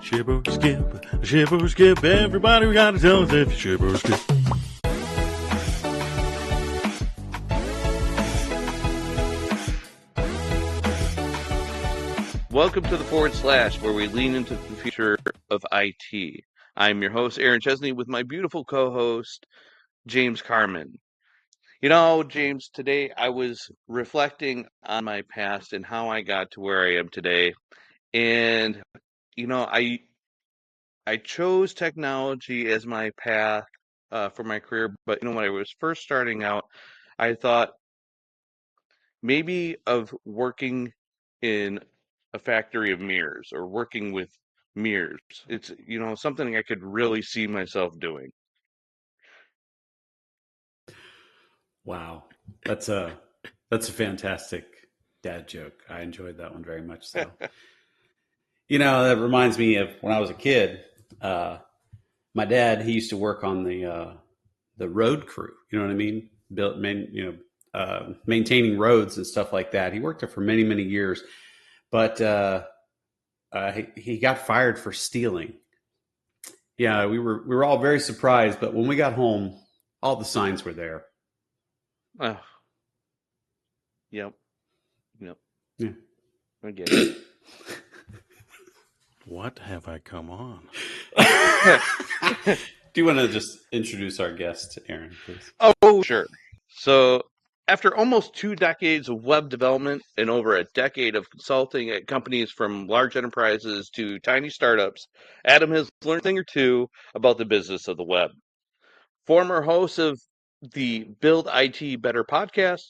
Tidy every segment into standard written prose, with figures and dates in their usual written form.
Ship or skip, everybody we gotta tell us if you ship or skip. Welcome to the Forward Slash, where we lean into the future of IT. I'm your host, Aaron Chesney, with my beautiful co-host, James Carmen. You know, James, today I was reflecting on my past and how I got to where I am today. And, you know, I chose technology as my path for my career. But, you know, when I was first starting out, I thought maybe of working in a factory of mirrors or working with mirrors. It's, you know, something I could really see myself doing. Wow. That's a fantastic dad joke. I enjoyed that one very much so. You know, that reminds me of when I was a kid. My dad, he used to work on the road crew. You know what I mean? Maintaining roads and stuff like that. He worked there for many, many years, but he got fired for stealing. Yeah, we were all very surprised, but when we got home, all the signs were there. Oh, yep. Yeah. I get it. What have I come on? Do you want to just introduce our guest, Aaron, please? Oh, sure. So, after almost 2 decades of web development and over a decade of consulting at companies from large enterprises to tiny startups, Adam has learned a thing or two about the business of the web. Former host of the Build IT Better podcast,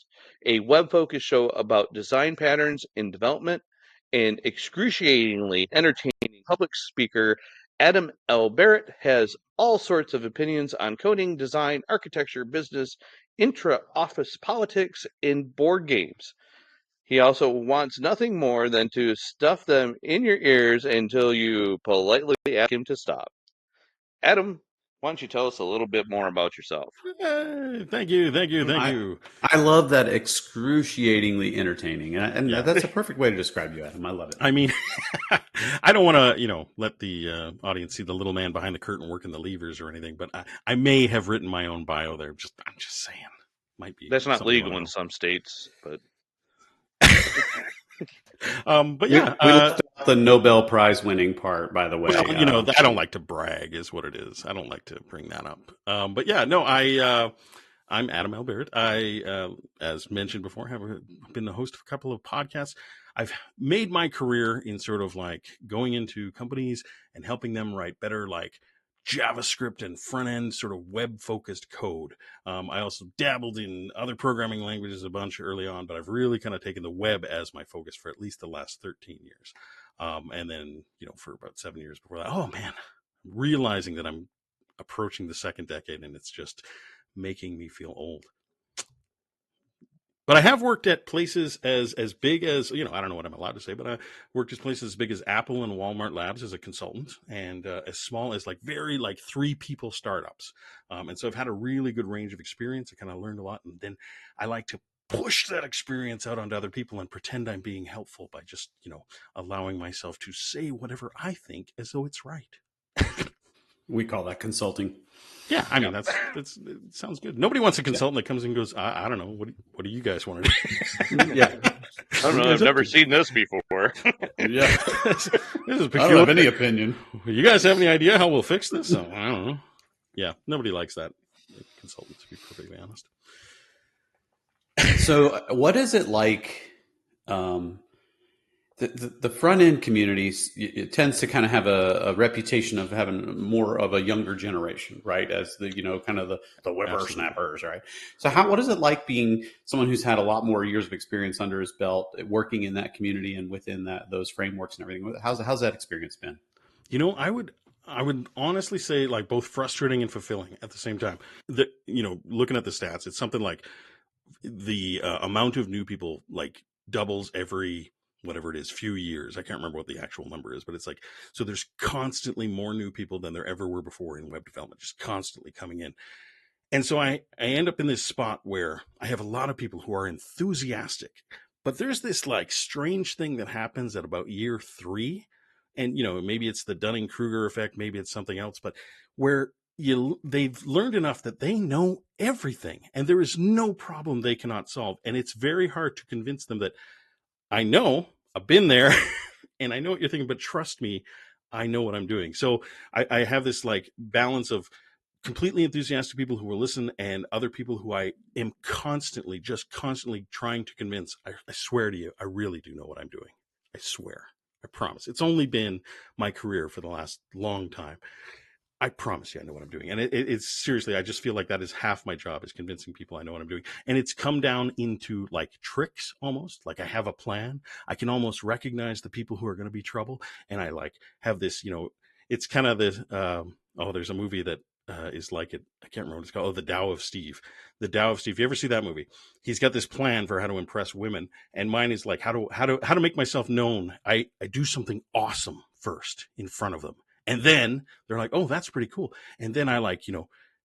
a web-focused show about design patterns in development, and excruciatingly entertaining public speaker, Adam L. Barrett has all sorts of opinions on coding, design, architecture, business, intra-office politics, and board games. He also wants nothing more than to stuff them in your ears until you politely ask him to stop. Adam, why don't you tell us a little bit more about yourself? Thank you. I love that excruciatingly entertaining, and Yeah. that's a perfect way to describe you, Adam. I love it. I mean, I don't want to, let the audience see the little man behind the curtain working the levers or anything, but I may have written my own bio there. I'm just saying, might be. That's not something legal in some states, but but yeah, we left out the Nobel Prize winning part, by the way. well, I don't like to brag, is what it is. I don't like to bring that up. But yeah, no, I'm Adam L. Barrett. I, as mentioned before, have been the host of a couple of podcasts. I've made my career in sort of like going into companies and helping them write better, like JavaScript and front end sort of web focused code. I also dabbled in other programming languages a bunch early on, but I've really kind of taken the web as my focus for at least the last 13 years. And then, for about 7 years before that, oh man, realizing that I'm approaching the second decade and it's just making me feel old. But I have worked at places as big as, I don't know what I'm allowed to say, but I worked at places as big as Apple and Walmart Labs as a consultant, and as small as very 3 people startups. And so I've had a really good range of experience. I kind of learned a lot. And then I like to push that experience out onto other people and pretend I'm being helpful by just, allowing myself to say whatever I think as though it's right. We call that consulting. Yeah, I mean, that's it sounds good. Nobody wants a consultant that comes and goes, I don't know, what do you guys want to do? Yeah. I don't know. I've never seen this before. Yeah. This is peculiar. I don't have any opinion. You guys have any idea how we'll fix this? Oh, I don't know. Yeah, nobody likes that consultant, to be perfectly honest. So what is it like? The front end communities, it tends to kind of have a reputation of having more of a younger generation, right? As the, kind of the whippersnappers, right? So what is it like being someone who's had a lot more years of experience under his belt, working in that community and within those frameworks and everything? How's that experience been? I would honestly say both frustrating and fulfilling at the same time. Looking at the stats, it's something like the amount of new people doubles every whatever it is, few years. I can't remember what the actual number is, but it's so there's constantly more new people than there ever were before in web development, just constantly coming in. And so I end up in this spot where I have a lot of people who are enthusiastic, but there's this strange thing that happens at about year 3 and maybe it's the Dunning-Kruger effect, maybe it's something else, but where they've learned enough that they know everything and there is no problem they cannot solve. And it's very hard to convince them that I know, I've been there and I know what you're thinking, but trust me, I know what I'm doing. So I have this like balance of completely enthusiastic people who will listen and other people who I am constantly trying to convince. I swear to you, I really do know what I'm doing. I swear. I promise. It's only been my career for the last long time. I promise you I know what I'm doing. And it's seriously, I just feel like that is half my job, is convincing people I know what I'm doing. And it's come down into like tricks almost. Like I have a plan. I can almost recognize the people who are going to be trouble. And I like have this, it's kind of this, there's a movie that is like it. I can't remember what it's called. Oh, The Tao of Steve. The Tao of Steve. You ever see that movie? He's got this plan for how to impress women. And mine is like how to make myself known. I do something awesome first in front of them. And then they're like, oh, that's pretty cool. And then I like,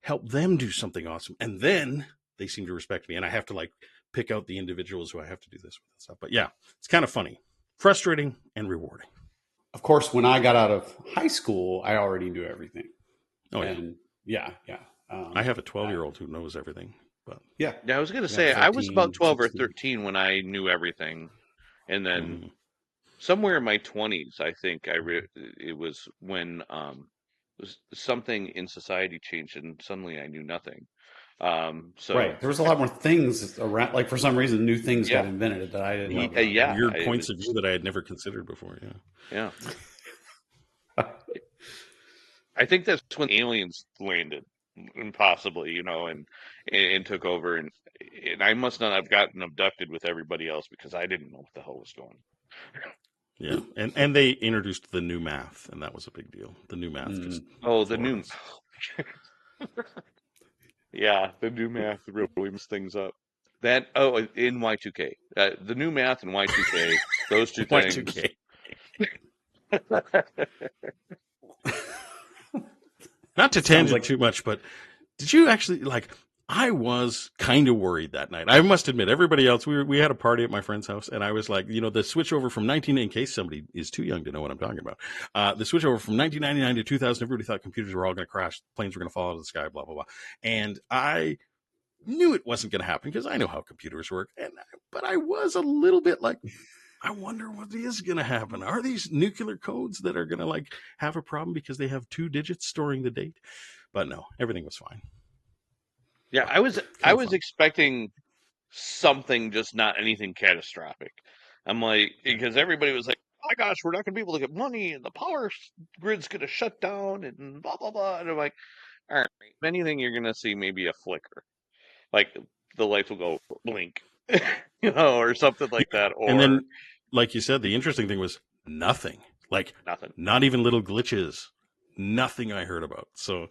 help them do something awesome. And then they seem to respect me. And I have to like pick out the individuals who I have to do this with and stuff. But yeah, it's kind of funny, frustrating and rewarding. Of course, when I got out of high school, I already knew everything. Oh, and yeah. I have a 12-year-old who knows everything. But yeah, I was going to say, 13, I was about 12 16. Or 13 when I knew everything. And then somewhere in my 20s, I think it was when something in society changed and suddenly I knew nothing. So right, there was a lot more things around. Like for some reason, new things got invented that I didn't know about. Weird points of view that I had never considered before. Yeah. I think that's when aliens landed, and possibly, and took over, and I must not have gotten abducted with everybody else because I didn't know what the hell was going on. Yeah, and they introduced the new math, and that was a big deal. The new math just the new yeah, the new math really messed things up. That in Y2K, the new math and Y2K, those two things. Y2K. Not to tangent too much, but did you actually I was kind of worried that night. I must admit, everybody else, we had a party at my friend's house, and I was like, the switch over from in case somebody is too young to know what I'm talking about, the switch over from 1999 to 2000, everybody thought computers were all going to crash, planes were going to fall out of the sky, blah, blah, blah. And I knew it wasn't going to happen because I know how computers work. But I was a little bit like, I wonder what is going to happen. Are these nuclear codes that are going to have a problem because they have 2 digits storing the date? But no, everything was fine. Yeah, I was expecting something, just not anything catastrophic. I'm like, because everybody was like, oh my gosh, we're not going to be able to get money and the power grid's going to shut down and blah, blah, blah. And I'm like, all right, if anything, you're going to see maybe a flicker. Like the lights will go blink, or something like that. And then, like you said, the interesting thing was nothing. Nothing. Not even little glitches. Nothing I heard about. So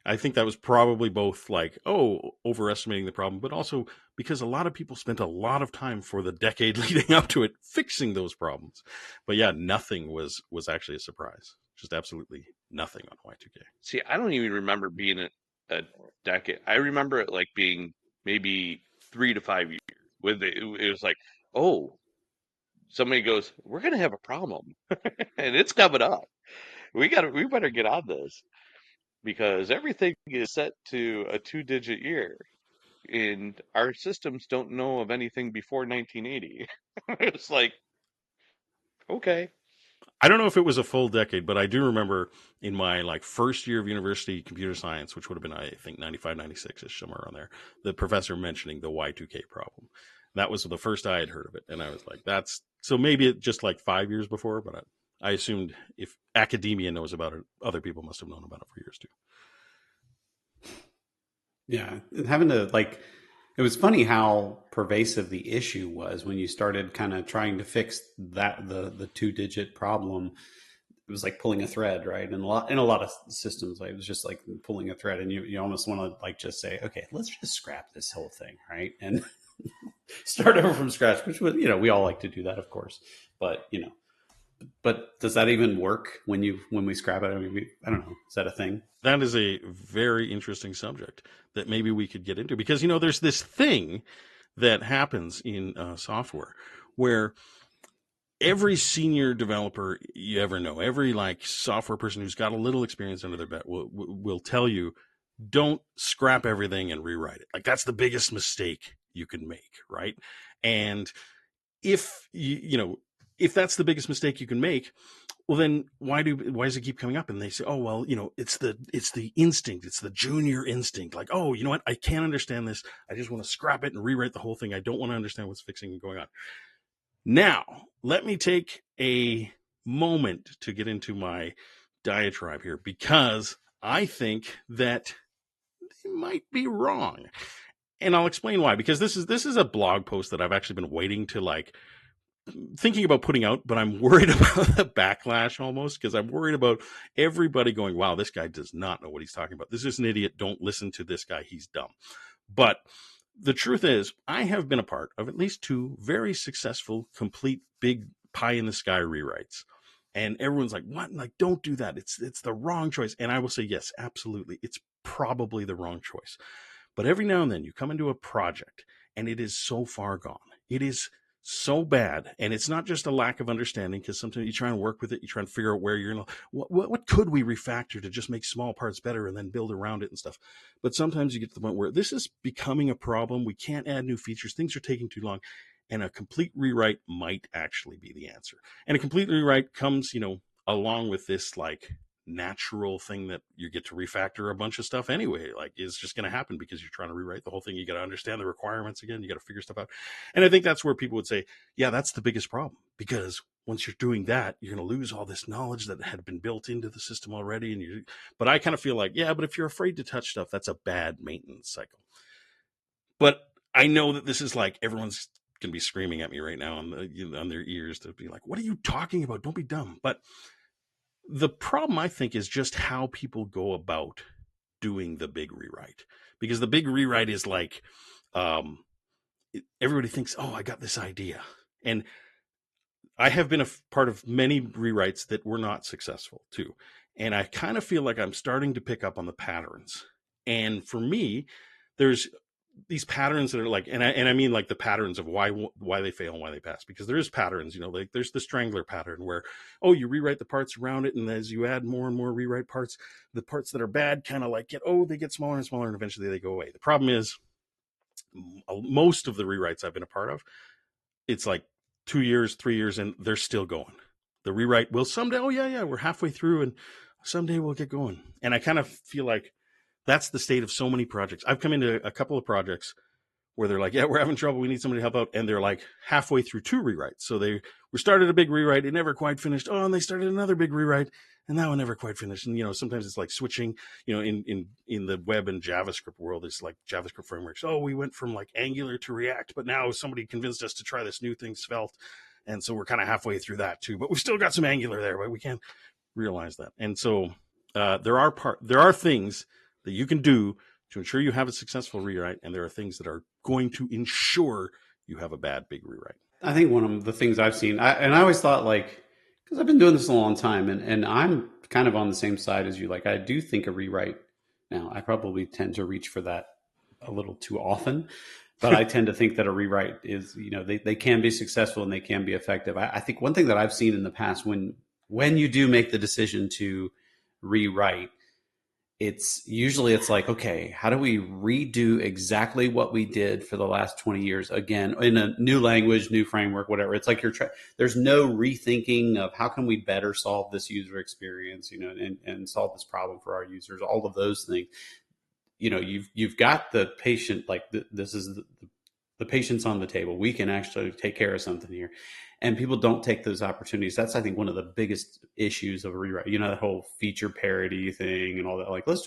I think that was probably both overestimating the problem, but also because a lot of people spent a lot of time for the decade leading up to it fixing those problems. But yeah, nothing was actually a surprise. Just absolutely nothing on Y2K. See, I don't even remember being a decade. I remember it being maybe 3 to 5 years. It was like, oh, somebody goes, we're going to have a problem and it's coming up. We better get on this. Because everything is set to a 2-digit year, and our systems don't know of anything before 1980. It's like, okay. I don't know if it was a full decade, but I do remember in my first year of university computer science, which would have been, I think, 95, 96-ish, somewhere around there, the professor mentioning the Y2K problem. That was the first I had heard of it. And I was like, so maybe it just 5 years before, but I assumed if academia knows about it, other people must have known about it for years too. Yeah, and having to it was funny how pervasive the issue was when you started kind of trying to fix that the 2-digit problem. It was like pulling a thread, right? And in a lot of systems, it was just like pulling a thread, and you almost want to just say, okay, let's just scrap this whole thing, right? And start over from scratch, which was, we all like to do that, of course, but But does that even work when we scrap it? I mean, I don't know. Is that a thing? That is a very interesting subject that maybe we could get into because, there's this thing that happens in software where every senior developer you ever know, every like software person who's got a little experience under their belt will tell you, don't scrap everything and rewrite it. Like that's the biggest mistake you can make, right? And if if that's the biggest mistake you can make, well then why does it keep coming up? And they say, oh well, it's the instinct, it's the junior instinct. Like, oh, you know what? I can't understand this. I just want to scrap it and rewrite the whole thing. I don't want to understand what's fixing and going on. Now, let me take a moment to get into my diatribe here, because I think that they might be wrong. And I'll explain why, because this is a blog post that I've actually been waiting to like thinking about putting out, but I'm worried about the backlash almost, because I'm worried about everybody going, wow, this guy does not know what he's talking about. This is an idiot. Don't listen to this guy. He's dumb. But the truth is, I have been a part of at least 2 very successful, complete, big pie in the sky rewrites. And everyone's like, what? Like, don't do that. It's the wrong choice. And I will say, yes, absolutely. It's probably the wrong choice. But every now and then you come into a project and it is so far gone. It is so bad. And it's not just a lack of understanding, because sometimes you try and work with it. You try and figure out where you're going to, what could we refactor to just make small parts better and then build around it and stuff. But sometimes you get to the point where this is becoming a problem. We can't add new features. Things are taking too long. And a complete rewrite might actually be the answer. And a complete rewrite comes, along with this like natural thing that you get to refactor a bunch of stuff anyway. Like, it's just going to happen because you're trying to rewrite the whole thing. You got to understand the requirements again. You got to figure stuff out. And I think that's where people would say, yeah, that's the biggest problem, because once you're doing that, you're going to lose all this knowledge that had been built into the system already. But I kind of feel like, yeah, but if you're afraid to touch stuff, that's a bad maintenance cycle. But I know that this is like, everyone's going to be screaming at me right now on their ears to be like, what are you talking about? Don't be dumb. But the problem, I think, is just how people go about doing the big rewrite, because the big rewrite is like, everybody thinks, oh, I got this idea. And I have been a part of many rewrites that were not successful too. And I kind of feel like I'm starting to pick up on the patterns. And for me, there's these patterns that are like, and I mean like the patterns of why they fail and why they pass, because there is patterns, like there's the strangler pattern where, oh, you rewrite the parts around it, and as you add more and more rewrite parts, the parts that are bad kind of like they get smaller and smaller, and eventually they go away. The problem is, most of the rewrites I've been a part of, it's like 2 years, 3 years, and they're still going. The rewrite will someday, oh yeah, we're halfway through, and someday we'll get going. And I kind of feel like that's the state of so many projects. I've come into a couple of projects where they're like, yeah, we're having trouble, we need somebody to help out. And they're like halfway through 2 rewrites. So they started a big rewrite, it never quite finished. Oh, and they started another big rewrite, and that one never quite finished. And, sometimes it's like switching, in the web and JavaScript world, it's like JavaScript frameworks. Oh, we went from like Angular to React, but now somebody convinced us to try this new thing, Svelte. And so we're kind of halfway through that too, but we still got some Angular there, but we can't realize that. And so there are things that you can do to ensure you have a successful rewrite, and there are things that are going to ensure you have a bad big rewrite. I think one of the things I've seen, I always thought, like, because I've been doing this a long time, and I'm kind of on the same side as you. Like, I do think a rewrite, now I probably tend to reach for that a little too often, but I tend to think that a rewrite is, they can be successful and they can be effective. I think one thing that I've seen in the past, when you do make the decision to rewrite, it's like, okay, how do we redo exactly what we did for the last 20 years again in a new language, new framework, whatever. It's like there's no rethinking of how can we better solve this user experience, and solve this problem for our users, all of those things. You've got the patient, like this is the patient's on the table. We can actually take care of something here. And people don't take those opportunities. That's, I think, one of the biggest issues of a rewrite. That whole feature parity thing and all that. Like, let's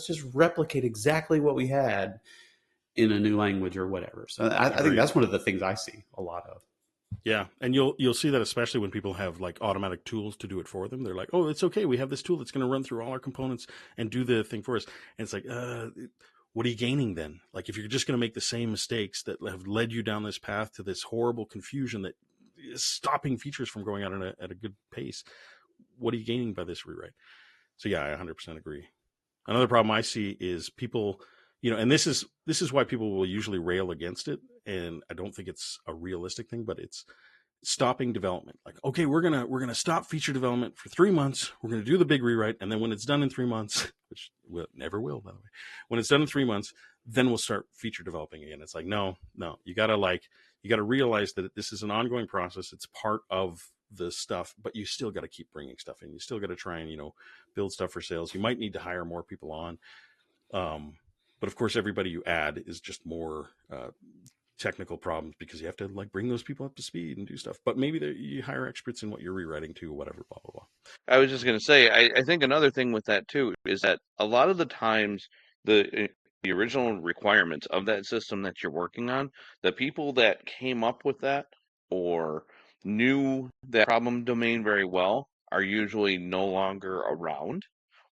just replicate exactly what we had in a new language or whatever. So I think that's one of the things I see a lot of. Yeah, and you'll see that especially when people have like automatic tools to do it for them. They're like, oh, it's okay. We have this tool that's going to run through all our components and do the thing for us. And it's like, what are you gaining then? Like, if you're just going to make the same mistakes that have led you down this path to this horrible confusion that is stopping features from going out at a good pace, what are you gaining by this rewrite? So yeah, I 100% agree. Another problem I see is people, and this is why people will usually rail against it. And I don't think it's a realistic thing, but it's stopping development. Like, okay, we're gonna stop feature development for 3 months. We're gonna do the big rewrite, and then when it's done in 3 months, which never will, by the way, when it's done in 3 months, then we'll start feature developing again. It's like, no, you gotta realize that this is an ongoing process. It's part of the stuff, but you still got to keep bringing stuff in. You still got to try and build stuff for sales. You might need to hire more people on, but of course, everybody you add is just more technical problems because you have to like bring those people up to speed and do stuff. But maybe you hire experts in what you're rewriting too, whatever, blah blah blah. I was just going to say, I think another thing with that too is that a lot of the times the original requirements of that system that you're working on, the people that came up with that or knew that problem domain very well are usually no longer around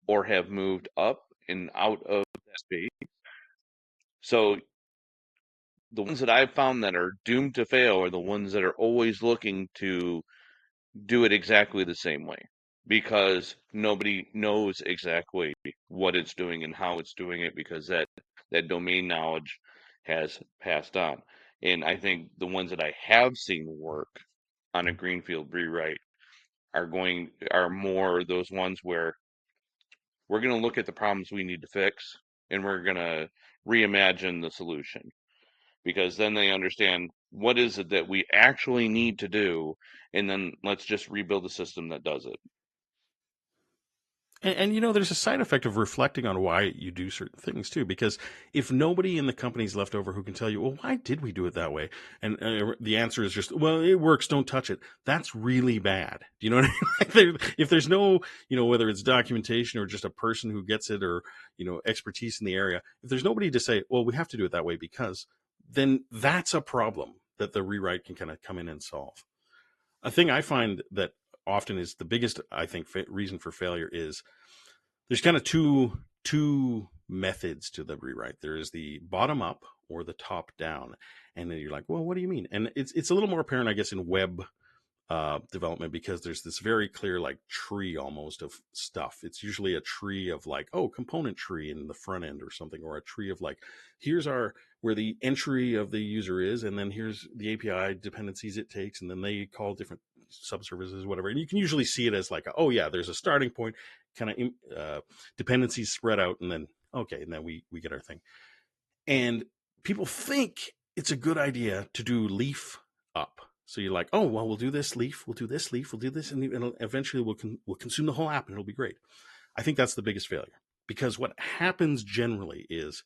or have moved up and out of that space. So the ones that I've found that are doomed to fail are the ones that are always looking to do it exactly the same way because nobody knows exactly what it's doing and how it's doing it because that domain knowledge has passed on. And I think the ones that I have seen work on a greenfield rewrite are more those ones where we're going to look at the problems we need to fix and we're going to reimagine the solution because then they understand what is it that we actually need to do, and then let's just rebuild the system that does it. And there's a side effect of reflecting on why you do certain things too, because if nobody in the company is left over who can tell you, well, why did we do it that way? And the answer is just, well, it works, don't touch it. That's really bad. Do you know what I mean? If there's no, whether it's documentation or just a person who gets it or, expertise in the area, if there's nobody to say, well, we have to do it that way because, then that's a problem that the rewrite can kind of come in and solve. A thing I find that often is the biggest, I think, reason for failure is there's kind of two methods to the rewrite. There is the bottom up or the top down, and then you're like, well, what do you mean? And it's a little more apparent, I guess, in web development because there's this very clear like tree almost of stuff. It's usually a tree of like, component tree in the front end or something, or a tree of like, here's where the entry of the user is, and then here's the API dependencies it takes, and then they call different subservices, whatever. And you can usually see it as like, there's a starting point, kind of dependencies spread out, and then and then we get our thing. And people think it's a good idea to do leaf up. So you're like, oh, well, we'll do this leaf, we'll do this leaf, we'll do this, and eventually we'll consume the whole app and it'll be great. I think that's the biggest failure because what happens generally is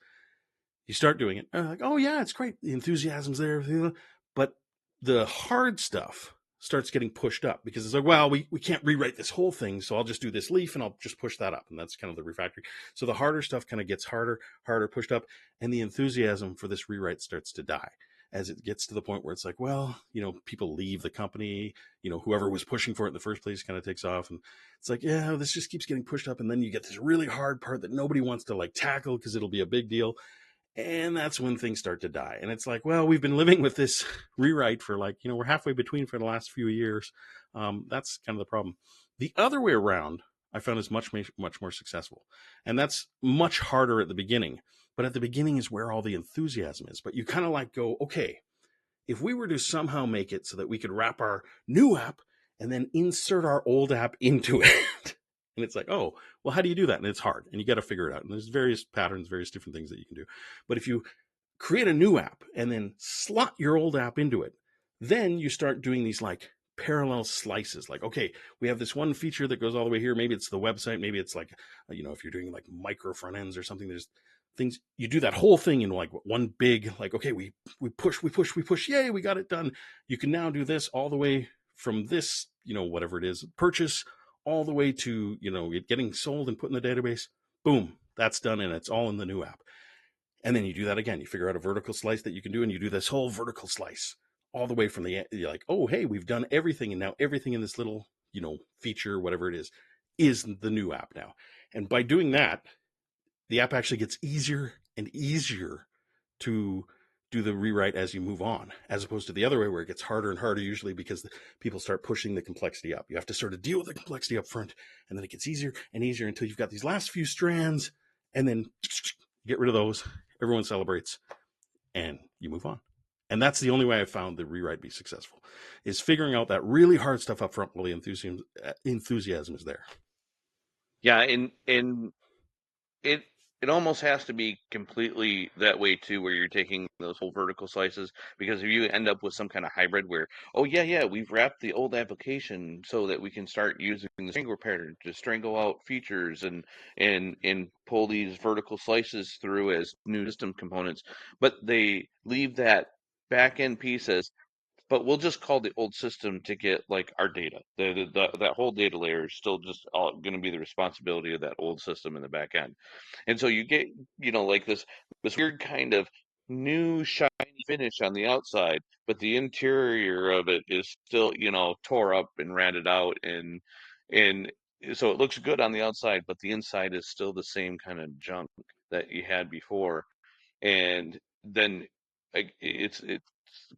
you start doing it, like, oh yeah, it's great, the enthusiasm's there, but the hard stuff starts getting pushed up because it's like, well, we can't rewrite this whole thing, so I'll just do this leaf and I'll just push that up, and that's kind of the refactoring. So the harder stuff kind of gets harder pushed up, and the enthusiasm for this rewrite starts to die as it gets to the point where it's like, well, people leave the company, whoever was pushing for it in the first place kind of takes off, and it's like, yeah, this just keeps getting pushed up, and then you get this really hard part that nobody wants to like tackle because it'll be a big deal. And that's when things start to die. And it's like, well, we've been living with this rewrite for like, we're halfway between for the last few years. That's kind of the problem. The other way around, I found is much more successful. And that's much harder at the beginning. But at the beginning is where all the enthusiasm is. But you kind of like go, okay, if we were to somehow make it so that we could wrap our new app and then insert our old app into it. And it's like, oh, well, how do you do that? And it's hard, and you got to figure it out. And there's various patterns, various different things that you can do. But if you create a new app and then slot your old app into it, then you start doing these like parallel slices. Like, okay, we have this one feature that goes all the way here. Maybe it's the website. Maybe it's like, if you're doing like micro front ends or something, there's things, you do that whole thing in like one big, like, okay, we push, yay, we got it done. You can now do this all the way from this, whatever it is, purchase, all the way to, it getting sold and put in the database. Boom, that's done, and it's all in the new app. And then you do that again. You figure out a vertical slice that you can do, and you do this whole vertical slice all the way from you're like, oh, hey, we've done everything, and now everything in this little, feature, whatever it is the new app now. And by doing that, the app actually gets easier and easier to do the rewrite as you move on, as opposed to the other way where it gets harder and harder, usually because people start pushing the complexity up. You have to sort of deal with the complexity up front, and then it gets easier and easier until you've got these last few strands, and then get rid of those. Everyone celebrates, and you move on. And that's the only way I found the rewrite be successful, is figuring out that really hard stuff up front while the enthusiasm is there. Yeah, and it it almost has to be completely that way too, where you're taking those whole vertical slices, because if you end up with some kind of hybrid where, oh yeah, we've wrapped the old application so that we can start using the strangle pattern to strangle out features and pull these vertical slices through as new system components, but they leave that back end piece as, but we'll just call the old system to get like our data. That whole data layer is still just all going to be the responsibility of that old system in the back end. And so you get, like this weird kind of new shiny finish on the outside, but the interior of it is still, tore up and ratted out, and so it looks good on the outside, but the inside is still the same kind of junk that you had before. And then it's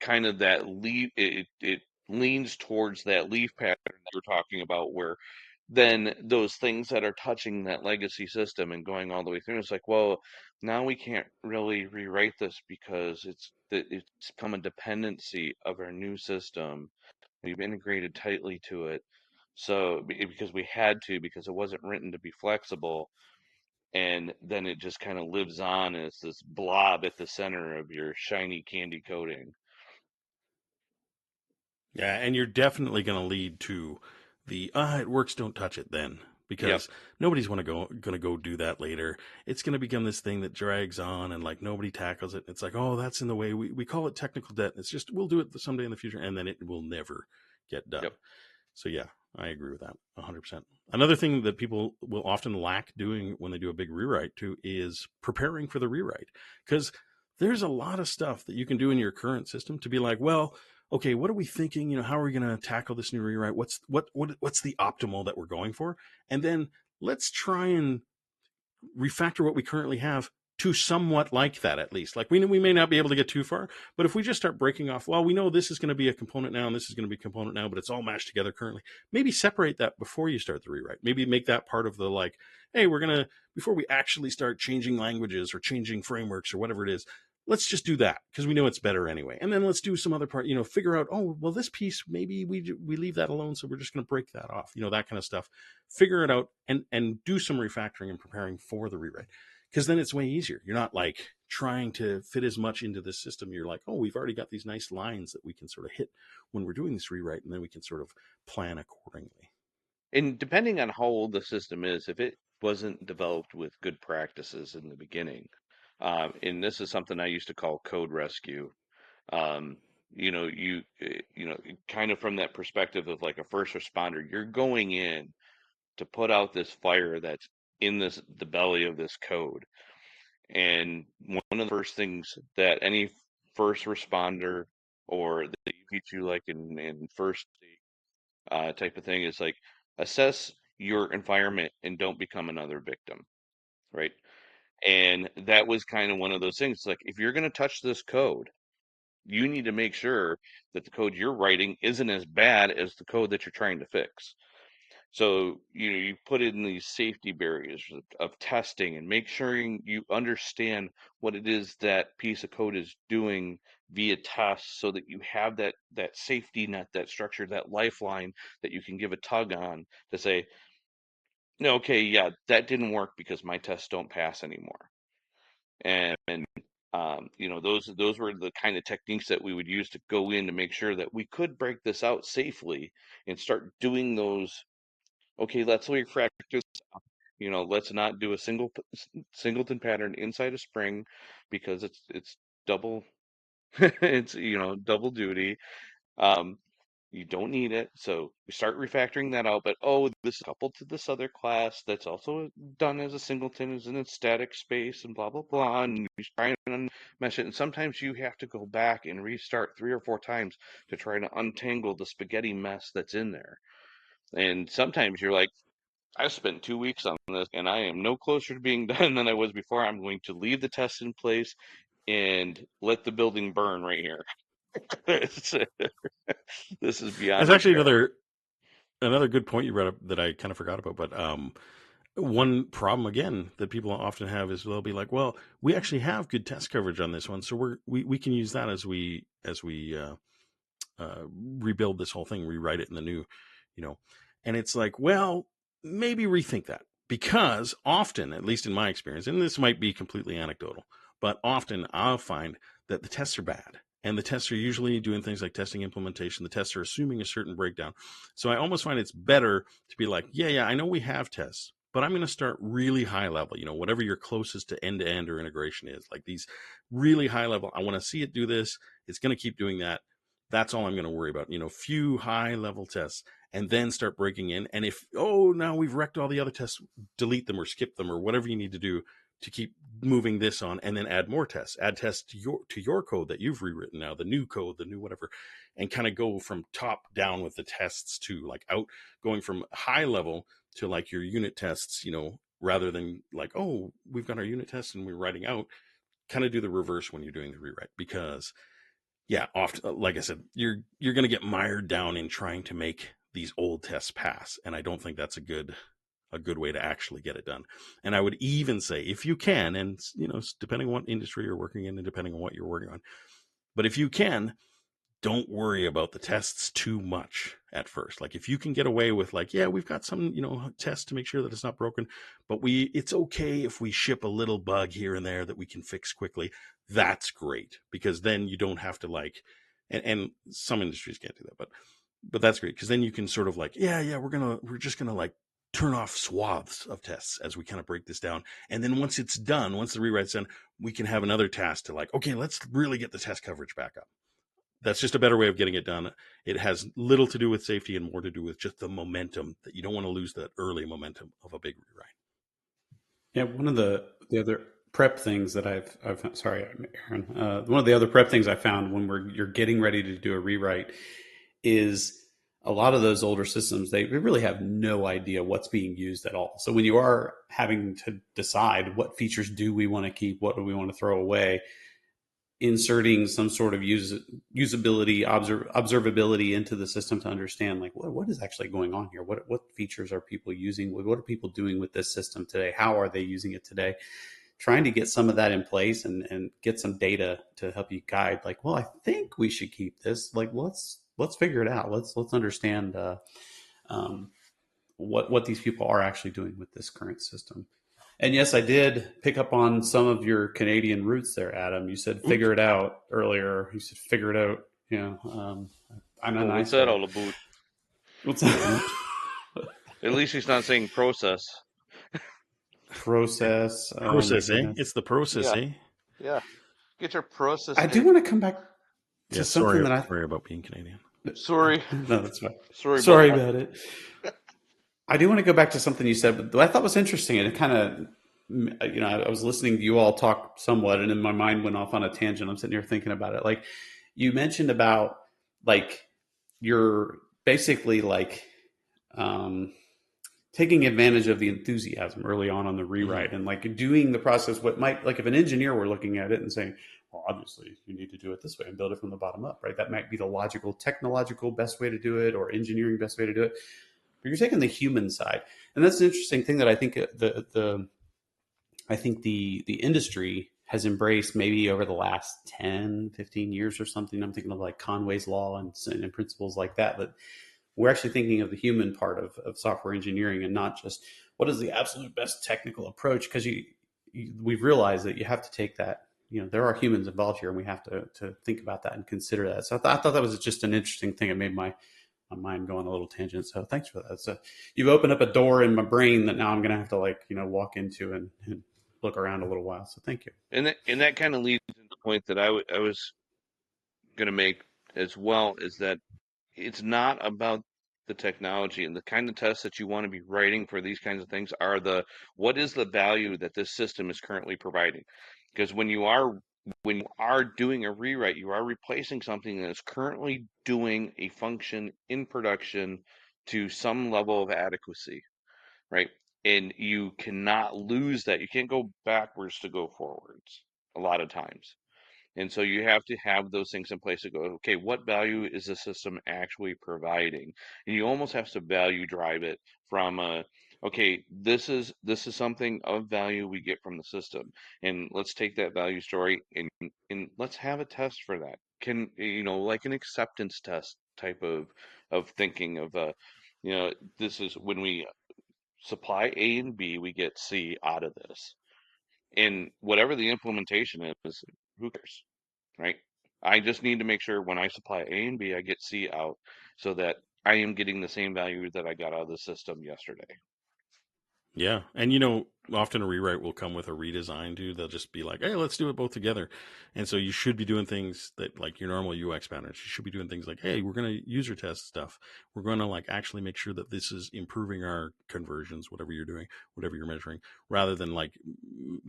kind of that leaf, it leans towards that leaf pattern that you're talking about, where then those things that are touching that legacy system and going all the way through, it's like, well, now we can't really rewrite this because it's become a dependency of our new system. We've integrated tightly to it. So because we had to, because it wasn't written to be flexible, and then it just kind of lives on as this blob at the center of your shiny candy coating. Yeah, and you're definitely going to lead to the it works, don't touch it then, Yep, because nobody's going to go do that later. It's going to become this thing that drags on, and like nobody tackles it. It's like, oh, that's in the way. We call it technical debt. It's just we'll do it someday in the future, and then it will never get done. yep. So yeah, I agree with that 100%. Another thing that people will often lack doing when they do a big rewrite too is preparing for the rewrite, because there's a lot of stuff that you can do in your current system to be like, well, okay, what are we thinking? How are we going to tackle this new rewrite? What's the optimal that we're going for? And then let's try and refactor what we currently have to somewhat like that, at least. Like we may not be able to get too far, but if we just start breaking off, well, we know this is going to be a component now and this is going to be a component now, but it's all mashed together currently. Maybe separate that before you start the rewrite. Maybe make that part of the like, hey, we're going to, before we actually start changing languages or changing frameworks or whatever it is, let's just do that because we know it's better anyway. And then let's do some other part, figure out, oh, well, this piece, maybe we leave that alone. So we're just going to break that off, that kind of stuff. Figure it out and do some refactoring and preparing for the rewrite, because then it's way easier. You're not like trying to fit as much into this system. You're like, oh, we've already got these nice lines that we can sort of hit when we're doing this rewrite, and then we can sort of plan accordingly. And depending on how old the system is, if it wasn't developed with good practices in the beginning, and this is something I used to call code rescue. Um, kind of from that perspective of like a first responder, you're going in to put out this fire that's in the belly of this code. And one of the first things that any first responder or that you teach you like in first type of thing is like, assess your environment and don't become another victim, right? And that was kind of one of those things. Like, if you're going to touch this code, you need to make sure that the code you're writing isn't as bad as the code that you're trying to fix. So, you put in these safety barriers of testing and make sure you understand what it is that piece of code is doing via tests, so that you have that safety net, that structure, that lifeline that you can give a tug on to say, no, okay, yeah, that didn't work because my tests don't pass anymore. And those were the kind of techniques that we would use to go in to make sure that we could break this out safely and start doing those. Okay, let's refactor this. Let's not do a singleton pattern inside a spring because it's double it's double duty. Um, you don't need it, so we start refactoring that out. But oh, this is coupled to this other class that's also done as a singleton, is in a static space, and blah blah blah. And you try and unmesh it, and sometimes you have to go back and restart 3 or 4 times to try to untangle the spaghetti mess that's in there. And sometimes you're like, I've spent 2 weeks on this, and I am no closer to being done than I was before. I'm going to leave the test in place and let the building burn right here. This is That's beyond actually repair. another good point you brought up that I kind of forgot about. But one problem again that people often have is they'll be like, well, we actually have good test coverage on this one, so we can use that as we rebuild this whole thing, rewrite it in the new, you know. And it's like, well, maybe rethink that, because often, at least in my experience, and this might be completely anecdotal, but often I'll find that the tests are bad. And the tests are usually doing things like testing implementation. The tests are assuming a certain breakdown. So I almost find it's better to be like, yeah, I know we have tests, but I'm going to start really high level, whatever your closest to end to end or integration is, like these really high level. I want to see it do this. It's going to keep doing that. That's all I'm going to worry about. Few high level tests, and then start breaking in. And if, now we've wrecked all the other tests, delete them or skip them or whatever you need to do to keep moving this on, and then add more tests, add tests to your code that you've rewritten now, the new code, the new whatever, and kind of go from top down with the tests to like going from high level to like your unit tests, rather than like, oh, we've got our unit tests and we're writing out. Kind of do the reverse when you're doing the rewrite, because yeah, often, like I said, you're going to get mired down in trying to make these old tests pass, and I don't think that's a good way to actually get it done. And I would even say, if you can, and depending on what industry you're working in and depending on what you're working on, but if you can, don't worry about the tests too much at first. Like if you can get away with like, yeah, we've got some, tests to make sure that it's not broken, but it's okay if we ship a little bug here and there that we can fix quickly. That's great, because then you don't have to like, and some industries can't do that, but that's great, because then you can sort of like, we're just gonna like turn off swaths of tests as we kind of break this down. And then once it's done, once the rewrite's done, we can have another task to like, okay, let's really get the test coverage back up. That's just a better way of getting it done. It has little to do with safety and more to do with just the momentum, that you don't want to lose that early momentum of a big rewrite. Yeah, one of the other prep things that I've sorry, Aaron. One of the other prep things I found when you're getting ready to do a rewrite is a lot of those older systems, they really have no idea what's being used at all. So when you are having to decide what features do we want to keep, what do we want to throw away, inserting some sort of usability, observability into the system to understand like what is actually going on here. What features are people using? What are people doing with this system today? How are they using it today? Trying to get some of that in place and get some data to help you guide. Like, well, I think we should keep this. Like, let's figure it out. Let's understand what these people are actually doing with this current system. And yes, I did pick up on some of your Canadian roots there, Adam. You said figure it out earlier. You said figure it out. I'm a nice What's that guy. all about? What's that? At least he's not saying process. Process. Process, eh? It's the process, eh? Yeah. Get your process. I do want to come back to something sorry about being Canadian. Sorry. No, that's fine. Sorry about it. I do want to go back to something you said, but I thought was interesting, and it kind of, I was listening to you all talk somewhat, and then my mind went off on a tangent. I'm sitting here thinking about it. Like you mentioned about like you're basically like taking advantage of the enthusiasm early on the rewrite, and like doing the process. What might, like if an engineer were looking at it and saying, well, obviously you need to do it this way and build it from the bottom up, right? That might be the logical, technological best way to do it, or engineering best way to do it. But you're taking the human side, and that's an interesting thing that I think the industry has embraced maybe over the last 10, 15 years or something. I'm thinking of like Conway's law and principles like that. But we're actually thinking of the human part of software engineering, and not just what is the absolute best technical approach. Because we've realized that you have to take that. There are humans involved here, and we have to think about that and consider that. So I thought that was just an interesting thing. It made my mind go on a little tangent. So thanks for that. So you've opened up a door in my brain that now I'm going to have to walk into and look around a little while. So thank you. And that kind of leads to the point that I was going to make as well, is that it's not about the technology, and the kind of tests that you want to be writing for these kinds of things are what is the value that this system is currently providing? Because when you are doing a rewrite, you are replacing something that is currently doing a function in production to some level of adequacy, right? And you cannot lose that. You can't go backwards to go forwards a lot of times. And so you have to have those things in place to go, okay, what value is the system actually providing? And you almost have to value drive it from okay, this is something of value we get from the system, and let's take that value story and let's have a test for that. Can like an acceptance test type of thinking of this is when we supply A and B, we get C out of this. And whatever the implementation is, who cares, right? I just need to make sure when I supply A and B, I get C out so that I am getting the same value that I got out of the system yesterday. Yeah. And often a rewrite will come with a redesign too. They'll just be like, hey, let's do it both together. And so you should be doing things that like your normal UX patterns. You should be doing things like, hey, we're going to user test stuff. We're going to like actually make sure that this is improving our conversions, whatever you're doing, whatever you're measuring, rather than like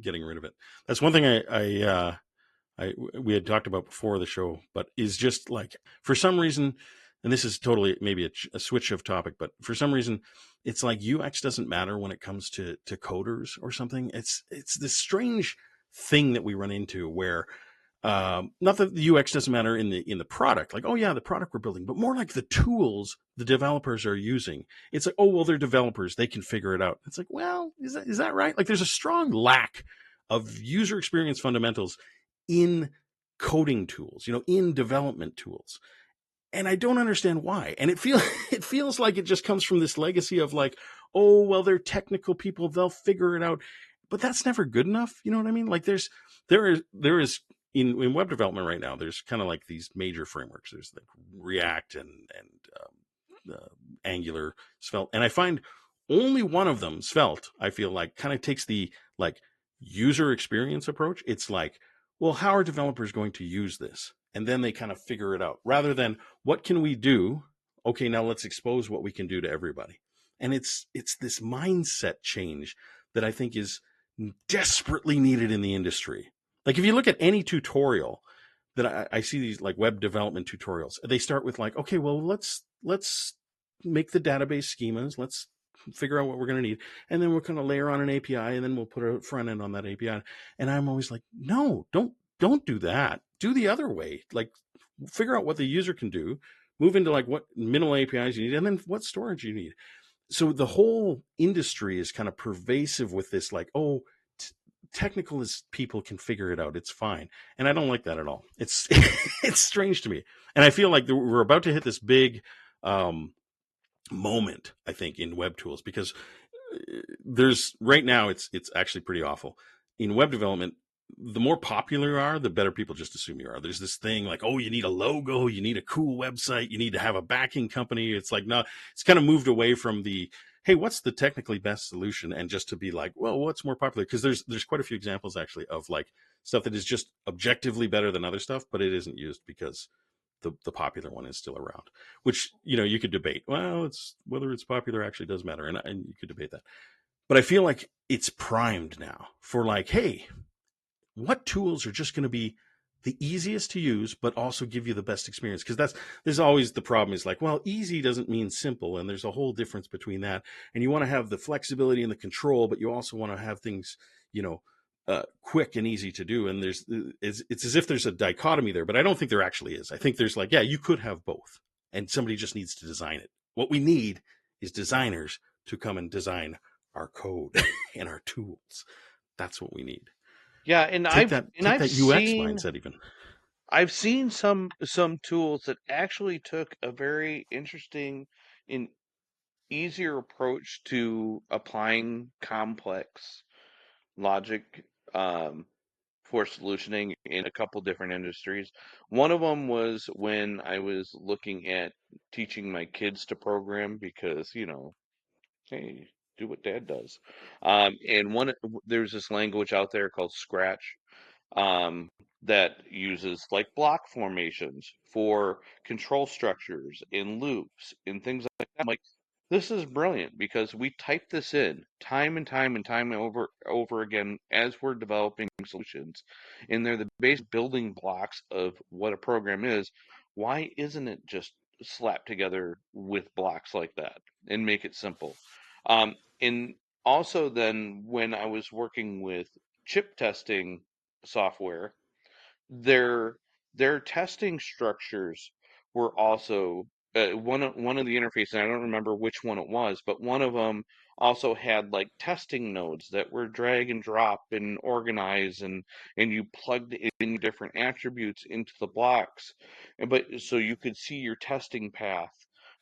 getting rid of it. That's one thing we had talked about before the show, but is just like for some reason, and this is totally maybe a switch of topic, but for some reason, it's like UX doesn't matter when it comes to coders or something. It's this strange thing that we run into where not that the UX doesn't matter in the product, like oh yeah, the product we're building, but more like the tools the developers are using. It's like oh well, they're developers, they can figure it out. It's like well, is that right? Like there's a strong lack of user experience fundamentals in coding tools, in development tools. And I don't understand why. And it feels like it just comes from this legacy of like, oh, well, they're technical people, they'll figure it out. But that's never good enough. You know what I mean? Like there is in web development right now, there's kind of like these major frameworks. There's like React and Angular, Svelte. And I find only one of them, Svelte, I feel like kind of takes the like user experience approach. It's like, well, how are developers going to use this? And then they kind of figure it out rather than what can we do? Okay, now let's expose what we can do to everybody. And it's this mindset change that I think is desperately needed in the industry. Like if you look at any tutorial that I see these like web development tutorials, they start with like, okay, well, let's make the database schemas. Let's figure out what we're going to need. And then we're going to layer on an API and then we'll put a front end on that API. And I'm always like, no, don't do that. Do the other way. Like figure out what the user can do, move into like what minimal APIs you need, and then what storage you need. So the whole industry is kind of pervasive with this, like, oh, technical as people can figure it out. It's fine. And I don't like that at all. It's, it's strange to me. And I feel like we're about to hit this big, moment, I think, in web tools because there's right now it's actually pretty awful in web development. The more popular you are, the better people just assume you are. There's this thing like, oh, you need a logo, you need a cool website, you need to have a backing company. It's like, no, it's kind of moved away from the, hey, what's the technically best solution? And just to be like, well, what's more popular? Because there's quite a few examples actually of like stuff that is just objectively better than other stuff, but it isn't used because the popular one is still around, which, you could debate. Well, it's whether it's popular actually does matter. And you could debate that. But I feel like it's primed now for like, hey, what tools are just going to be the easiest to use, but also give you the best experience? Because there's always the problem is like, well, easy doesn't mean simple. And there's a whole difference between that. And you want to have the flexibility and the control, but you also want to have things, quick and easy to do. And it's as if there's a dichotomy there, but I don't think there actually is. I think there's like, yeah, you could have both and somebody just needs to design it. What we need is designers to come and design our code and our tools. That's what we need. Yeah, and Take I've that and I've UX seen mindset even. I've seen some tools that actually took a very interesting and easier approach to applying complex logic for solutioning in a couple different industries. One of them was when I was looking at teaching my kids to program because, hey, do what dad does. And there's this language out there called Scratch um, that uses like block formations for control structures and loops and things like that. I'm like, this is brilliant because we type this in time and time and time over again as we're developing solutions, and they're the base building blocks of what a program is. Why isn't it just slapped together with blocks like that and make it simple? And also, then when I was working with chip testing software, their their testing structures were also one of the interfaces. And I don't remember which one it was, but one of them also had like testing nodes that were drag and drop and organize, and you plugged in different attributes into the blocks, but so you could see your testing path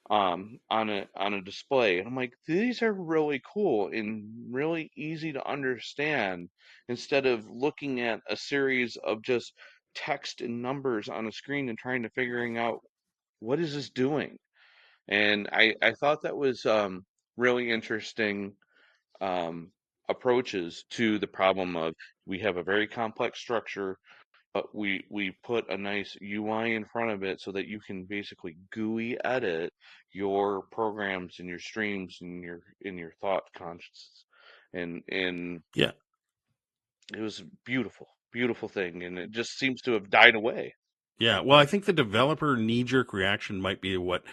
on a display. And I'm like, these are really cool and really easy to understand, instead of looking at a series of just text and numbers on a screen and trying to figuring out what is this doing. And I thought that was really interesting um, approaches to the problem of, we have a very complex structure, but we put a nice UI in front of it so that you can basically GUI edit your programs and your streams and your thought conscious. And Yeah. it was a beautiful, beautiful thing, and it just seems to have died away. Yeah, well, I think the developer knee-jerk reaction might be what,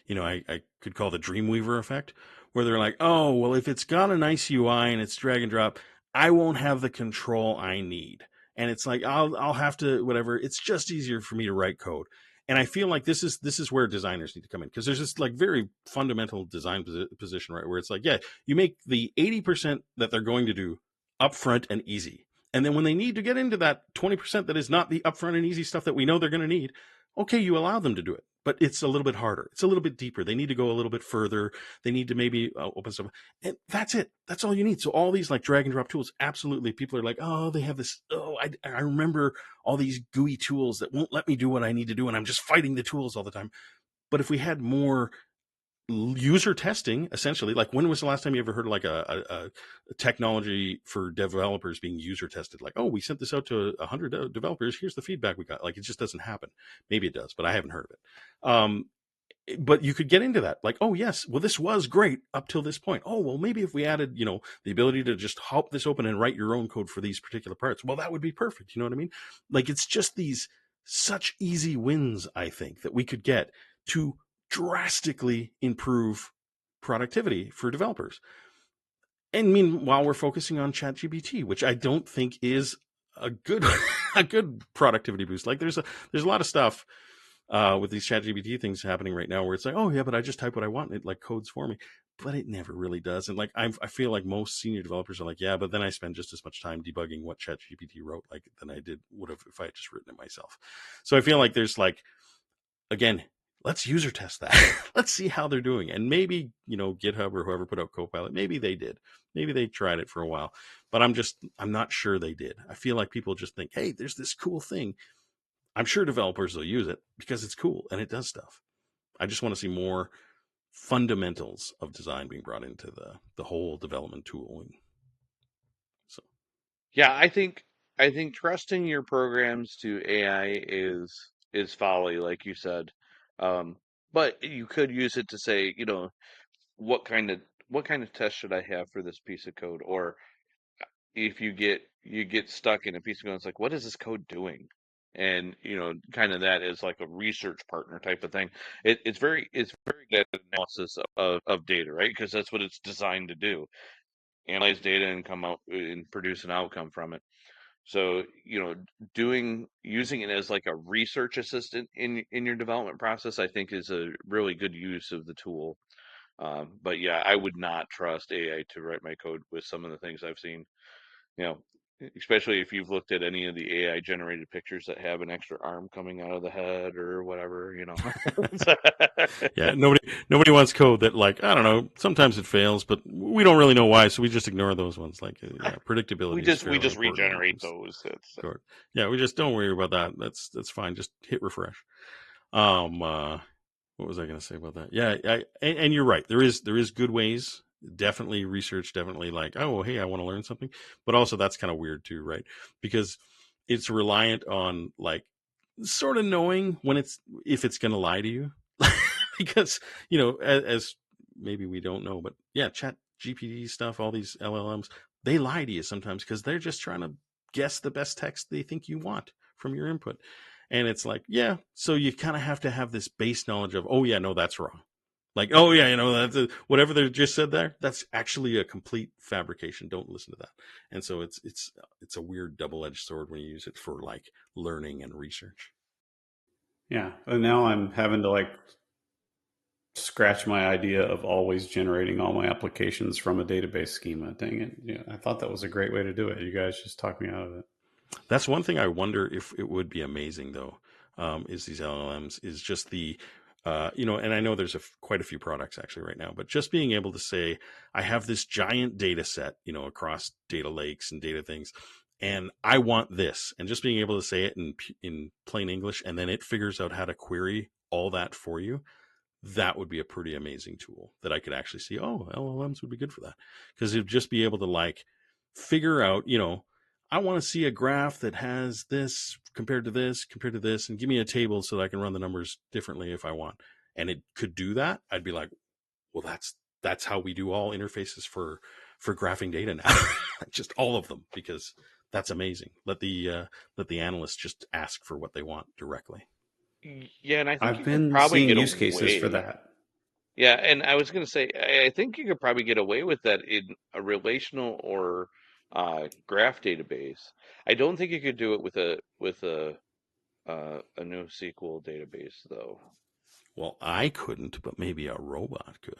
I could call the Dreamweaver effect, where they're like, oh, well, if it's got a nice UI and it's drag and drop, I won't have the control I need. And it's like, I'll have to, whatever. It's just easier for me to write code. And I feel like this is where designers need to come in, because there's this like very fundamental design position, right? Where it's like, yeah, you make the 80% that they're going to do upfront and easy. And then when they need to get into that 20% that is not the upfront and easy stuff that we know they're going to need, okay, you allow them to do it. But it's a little bit harder. It's a little bit deeper. They need to go a little bit further. They need to maybe open stuff. And that's it. That's all you need. So all these like drag and drop tools, absolutely. People are like, oh, they have this. Oh, I remember all these GUI tools that won't let me do what I need to do. And I'm just fighting the tools all the time. But if we had more user testing, essentially, like when was the last time you ever heard of like a technology for developers being user tested? Like, oh, we sent this out to 100 developers, here's the feedback we got. Like, it just doesn't happen. Maybe it does, but I haven't heard of it. But you could get into that, like, oh yes, well, this was great up till this point. Oh, well, maybe if we added the ability to just hop this open and write your own code for these particular parts, well, that would be perfect. You know what I mean? Like, it's just these such easy wins, I think, that we could get to drastically improve productivity for developers. And meanwhile, we're focusing on ChatGPT, which I don't think is a good a good productivity boost. Like, there's a lot of stuff with these ChatGPT things happening right now where it's like, oh yeah, but I just type what I want and it like codes for me, but it never really does. And like, I feel like most senior developers are like, yeah, but then I spend just as much time debugging what ChatGPT wrote like than I would have if I had just written it myself. So I feel like there's like, again, let's user test that. Let's see how they're doing. And maybe, GitHub or whoever put out Copilot, maybe they did. Maybe they tried it for a while, but I'm not sure they did. I feel like people just think, hey, there's this cool thing. I'm sure developers will use it because it's cool and it does stuff. I just want to see more fundamentals of design being brought into the whole development tool. So, Yeah, I think trusting your programs to AI is folly, like you said. Um, but you could use it to say, what kind of test should I have for this piece of code? Or if you get stuck in a piece of code, it's like, what is this code doing? And kind of that is like a research partner type of thing. It's very good at analysis of data, right? Because that's what it's designed to do: analyze data and come out and produce an outcome from it. So, using it as like a research assistant in your development process, I think is a really good use of the tool. But yeah, I would not trust AI to write my code with some of the things I've seen. You know, Especially if you've looked at any of the AI generated pictures that have an extra arm coming out of the head or whatever. yeah, nobody wants code that, like, I don't know, sometimes it fails, but we don't really know why, so we just ignore those ones. Like, yeah, we predictability is just we fairly just important. regenerate those. Yeah, we just don't worry about that. That's fine. Just hit refresh. Um, what was I going to say about that? Yeah, and you're right. There is good ways. Definitely research. Definitely like, oh, hey, I want to learn something. But also that's kind of weird too, right? Because it's reliant on like sort of knowing if it's going to lie to you, because as maybe we don't know, but yeah, Chat GPT stuff, all these LLMs, they lie to you sometimes because they're just trying to guess the best text they think you want from your input. And it's like, yeah, so you kind of have to have this base knowledge of, oh yeah, no, that's wrong. Like, oh yeah, that's whatever they just said there, that's actually a complete fabrication. Don't listen to that. And so it's a weird double-edged sword when you use it for like learning and research. Yeah. And now I'm having to like scratch my idea of always generating all my applications from a database schema. Dang it. Yeah, I thought that was a great way to do it. You guys just talked me out of it. That's one thing I wonder if it would be amazing though. Is these LLMs is just and I know there's quite a few products actually right now, but just being able to say, I have this giant data set, across data lakes and data things, and I want this, and just being able to say it in plain English, and then it figures out how to query all that for you. That would be a pretty amazing tool that I could actually see. Oh, LLMs would be good for that, because it'd just be able to figure out, I want to see a graph that has this compared to this, and give me a table so that I can run the numbers differently if I want. And it could do that. I'd be like, well, that's how we do all interfaces for graphing data now, just all of them, because that's amazing. Let the analysts just ask for what they want directly. Yeah, and I think I've you could been probably seeing get use cases for away. that. Yeah, and I was going to say, I think you could probably get away with that in a relational or graph database. I don't think you could do it with a NoSQL database, though. Well, I couldn't, but maybe a robot could.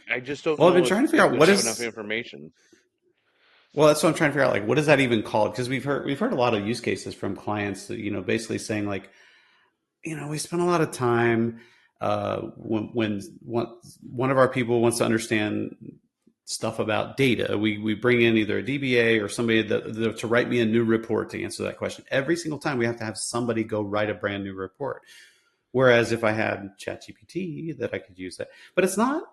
I just don't Well, I've been know if trying to figure it out would have enough information. well, that's what I'm trying to figure out. Like, what is that even called? Because we've heard a lot of use cases from clients that, basically saying like, we spend a lot of time when one of our people wants to understand stuff about data. We bring in either a DBA or somebody to write me a new report to answer that question. Every single time we have to have somebody go write a brand new report. Whereas if I had ChatGPT, that I could use that, but it's not.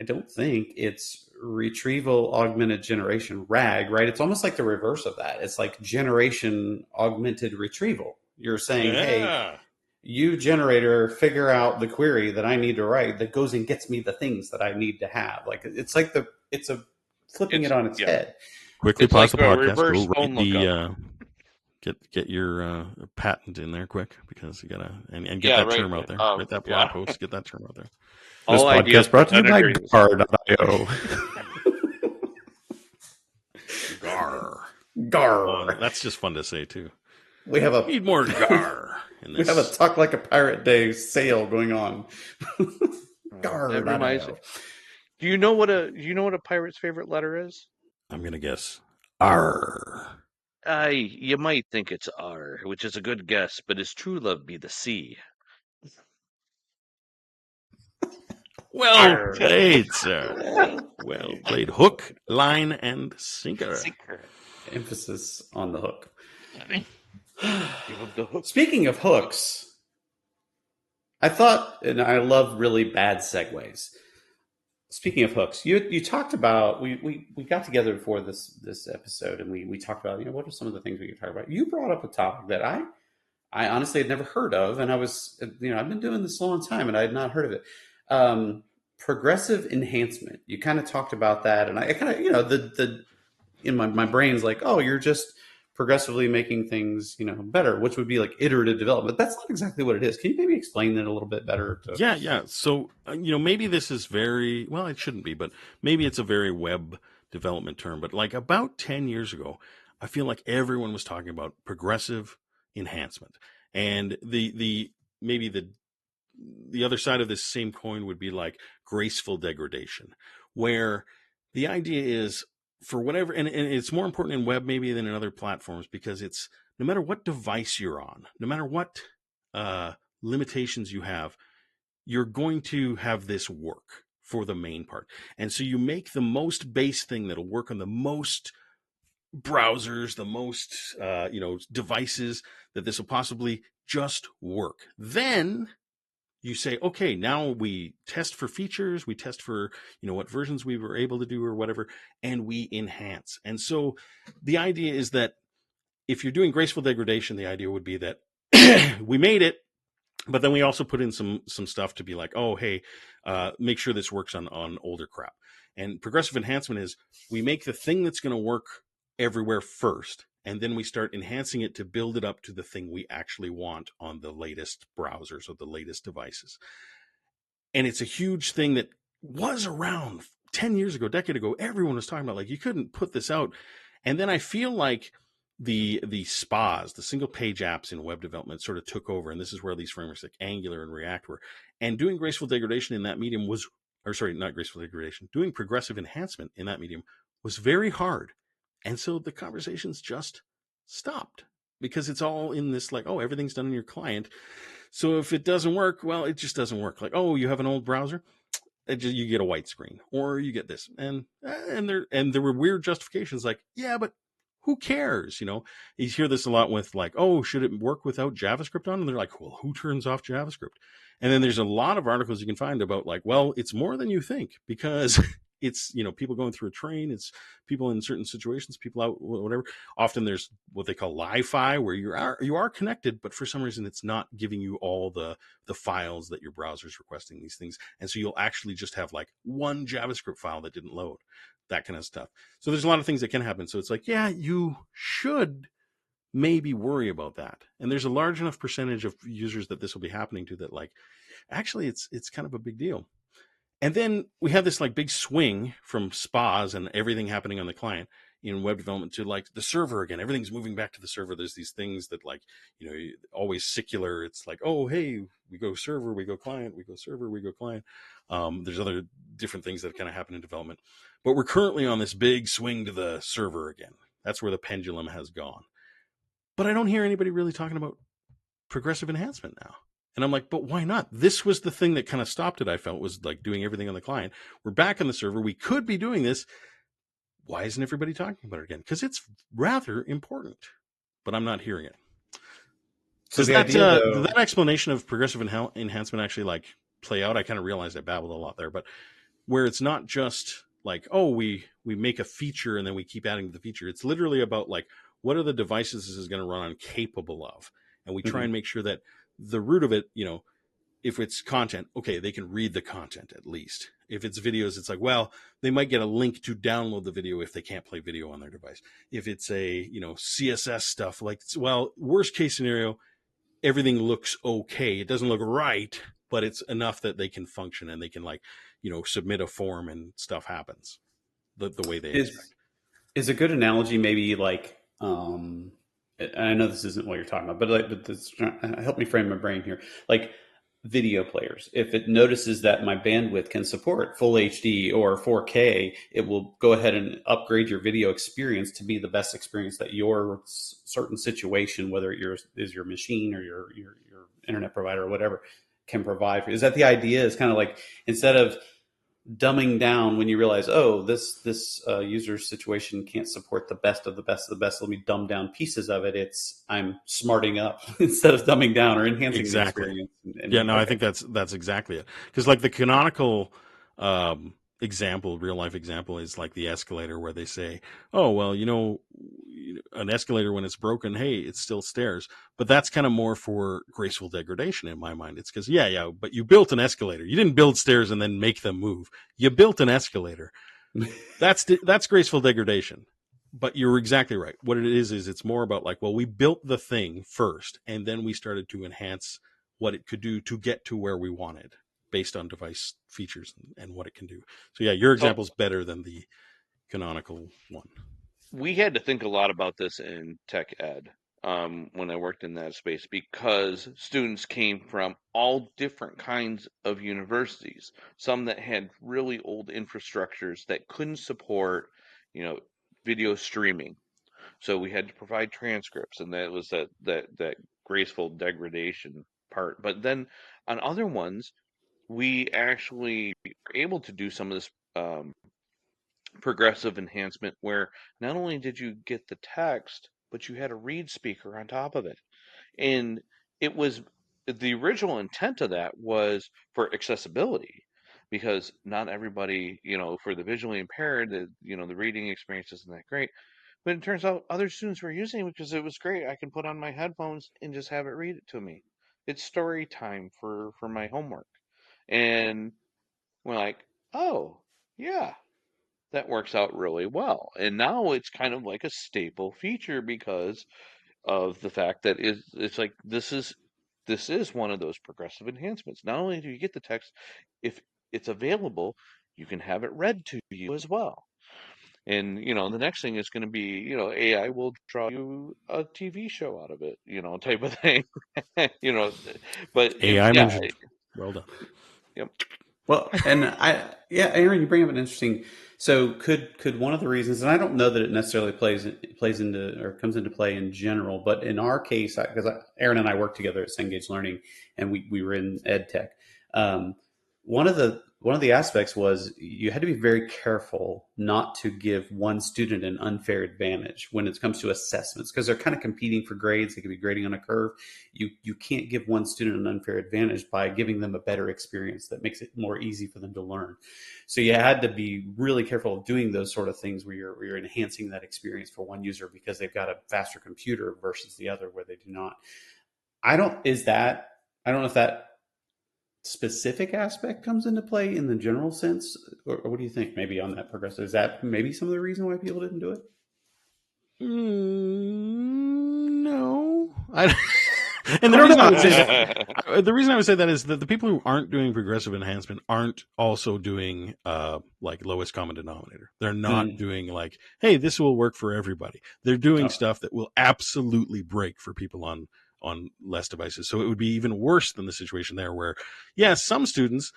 I don't think it's retrieval augmented generation RAG, right? It's almost like the reverse of that. It's like generation augmented retrieval. You're saying, hey, Yeah. you generator, figure out the query that I need to write that goes and gets me the things that I need to have. Like it's flipping it on its head. Quickly It's pause like the a podcast. reverse Go phone write lookup. get your patent in there quick, because you gotta and get Yeah, that right. term out there. Write that blog Yeah. post. Get that term out there. This All ideas podcast for brought to you by penetrators. Gar.io. Gar. Gar. That's just fun to say too. We have a Need more gar in we this. have a Talk Like a Pirate Day sale going on. That reminds me. Gar.io. Do you know what a pirate's favorite letter is? I'm gonna guess R. You might think it's R, which is a good guess, but his true love be the C. Well played, sir. Well played. Hook, line, and sinker. Emphasis on the hook. Give him the hook. Speaking of hooks, I thought, and I love really bad segues. Speaking of hooks, you talked about we got together before this episode, and we talked about what are some of the things we could talk about. You brought up a topic that I honestly had never heard of, and I was I've been doing this a long time, and I had not heard of it. Progressive enhancement. You kind of talked about that, and I kind of the in my brain's like, oh, you're just progressively making things better, which would be like iterative development. That's not exactly what it is. Can you maybe explain that a little bit better? Yeah. So maybe this is very well. It shouldn't be, but maybe it's a very web development term. But like about 10 years ago, I feel like everyone was talking about progressive enhancement, and maybe the other side of this same coin would be like graceful degradation, where the idea is for whatever, and it's more important in web maybe than in other platforms, because it's no matter what device you're on, no matter what limitations you have, you're going to have this work for the main part. And so you make the most base thing that'll work on the most browsers, the most devices, that this will possibly just work. Then you say, okay, now we test for features, we test for what versions we were able to do or whatever, and we enhance. And so the idea is that if you're doing graceful degradation, the idea would be that we made it, but then we also put in some stuff to be like, oh, hey, make sure this works on older crap. And progressive enhancement is we make the thing that's going to work everywhere first, and then we start enhancing it to build it up to the thing we actually want on the latest browsers or the latest devices. And it's a huge thing that was around 10 years ago, a decade ago. Everyone was talking about, like, you couldn't put this out. And then I feel like the SPAs, the single page apps in web development, sort of took over, and this is where these frameworks like Angular and React were. And doing graceful degradation in that medium was, or sorry, not graceful degradation, doing progressive enhancement in that medium was very hard. And so the conversations just stopped because it's all in this like, oh, everything's done in your client. So if it doesn't work, well, it just doesn't work. Like, oh, you have an old browser, you get a white screen, or you get this, and there were weird justifications like, yeah, but who cares? You hear this a lot with like, oh, should it work without JavaScript on? And they're like, well, who turns off JavaScript? And then there's a lot of articles you can find about like, well, it's more than you think because it's people going through a train, it's people in certain situations, people out whatever. Often there's what they call Li-Fi, where you are connected, but for some reason it's not giving you all the files that your browser is requesting these things, and so you'll actually just have like one JavaScript file that didn't load, that kind of stuff. So there's a lot of things that can happen. So it's like, yeah, you should maybe worry about that. And there's a large enough percentage of users that this will be happening to that like, actually it's kind of a big deal. And then we have this like big swing from SPAs and everything happening on the client in web development to like the server again. Everything's moving back to the server. There's these things that like, always secular. It's like, oh, hey, we go server, we go client, we go server, we go client. There's other different things that kind of happen in development. But we're currently on this big swing to the server again. That's where the pendulum has gone. But I don't hear anybody really talking about progressive enhancement now. And I'm like, but why not? This was the thing that kind of stopped it, I felt, was like doing everything on the client. We're back on the server. We could be doing this. Why isn't everybody talking about it again? Because it's rather important, but I'm not hearing it. So that explanation of progressive enhancement actually like play out? I kind of realized I babbled a lot there, but where it's not just like, oh, we make a feature and then we keep adding to the feature. It's literally about like, what are the devices this is going to run on capable of? And we try and make sure that the root of it, if it's content, okay, they can read the content at least. If it's videos, it's like, well, they might get a link to download the video if they can't play video on their device. If it's a, CSS stuff, like, well, worst case scenario, everything looks okay. It doesn't look right, but it's enough that they can function and they can like, submit a form and stuff happens the way they expect. Is a good analogy maybe like, I know this isn't what you're talking about, but this, help me frame my brain here. Like video players, if it notices that my bandwidth can support full HD or 4K, it will go ahead and upgrade your video experience to be the best experience that your certain situation, whether it is your machine or your internet provider or whatever, can provide. Is that the idea? Is kind of like, instead of dumbing down when you realize, oh, this user's situation can't support the best of the best of the best, let me dumb down pieces of it. I'm smarting up instead of dumbing down or enhancing the experience. I think that's exactly it. Because like the canonical real life example is like the escalator, where they say, oh, well, an escalator, when it's broken, hey, it's still stairs. But that's kind of more for graceful degradation in my mind. It's because, but you built an escalator. You didn't build stairs and then make them move. You built an escalator. That's graceful degradation. But you're exactly right. What it is it's more about like, well, we built the thing first, and then we started to enhance what it could do to get to where we wanted based on device features and what it can do. So yeah, your example is better than the canonical one. We had to think a lot about this in tech ed when I worked in that space, because students came from all different kinds of universities, some that had really old infrastructures that couldn't support, video streaming. So we had to provide transcripts, and that was that graceful degradation part. But then on other ones, we actually were able to do some of this progressive enhancement, where not only did you get the text, but you had a read speaker on top of it. And it was, the original intent of that was for accessibility, because not everybody, for the visually impaired, the reading experience isn't that great. But it turns out other students were using it because it was great. I can put on my headphones and just have it read it to me. It's story time for my homework. And we're like, oh, yeah, that works out really well. And now it's kind of like a staple feature because of the fact that it's like, this is one of those progressive enhancements. Not only do you get the text, if it's available, you can have it read to you as well. And, the next thing is going to be, AI will draw you a TV show out of it, type of thing. But AI yeah, mentioned. Well done. yep. Well, and Aaron, you bring up an interesting. So could one of the reasons, and I don't know that it necessarily plays into or comes into play in general, but in our case, because Aaron and I worked together at Cengage Learning, and we were in ed tech. Um, one of the aspects was you had to be very careful not to give one student an unfair advantage when it comes to assessments, because they're kind of competing for grades. They could be grading on a curve. You can't give one student an unfair advantage by giving them a better experience that makes it more easy for them to learn. So you had to be really careful of doing those sort of things where you're enhancing that experience for one user because they've got a faster computer versus the other where they do not. I don't know if that specific aspect comes into play in the general sense, or what do you think? Maybe on that progressive, is that maybe some of the reason why people didn't do it? No, and the reason I would say that, the reason I would say that is that the people who aren't doing progressive enhancement aren't also doing like lowest common denominator. They're not doing like, hey, this will work for everybody. They're doing stuff that will absolutely break for people on less devices. So it would be even worse than the situation there where, some students,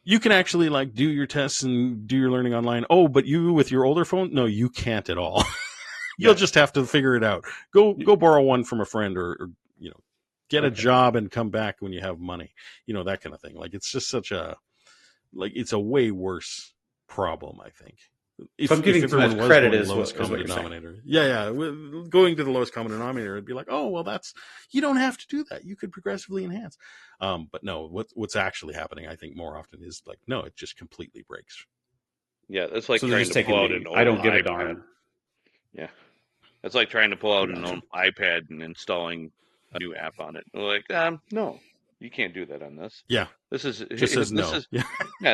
you can actually like do your tests and do your learning online. Oh, but you with your older phone, no, you can't at all. You'll just have to figure it out. Go borrow one from a friend, or get a job and come back when you have money. That kind of thing. Like it's just such a it's a way worse problem, I think. If I'm giving too much credit as lowest common denominator. Yeah. Going to the lowest common denominator, it'd be like, oh well, you don't have to do that. You could progressively enhance. But no, what's actually happening, I think, more often is like, no, it just completely breaks. Yeah, that's like so trying to pull out an old I don't give iPad. a darn. Yeah, it's like trying to pull out an old iPad and installing a new app on it. Like, no, you can't do that on this. Yeah, this is just says no.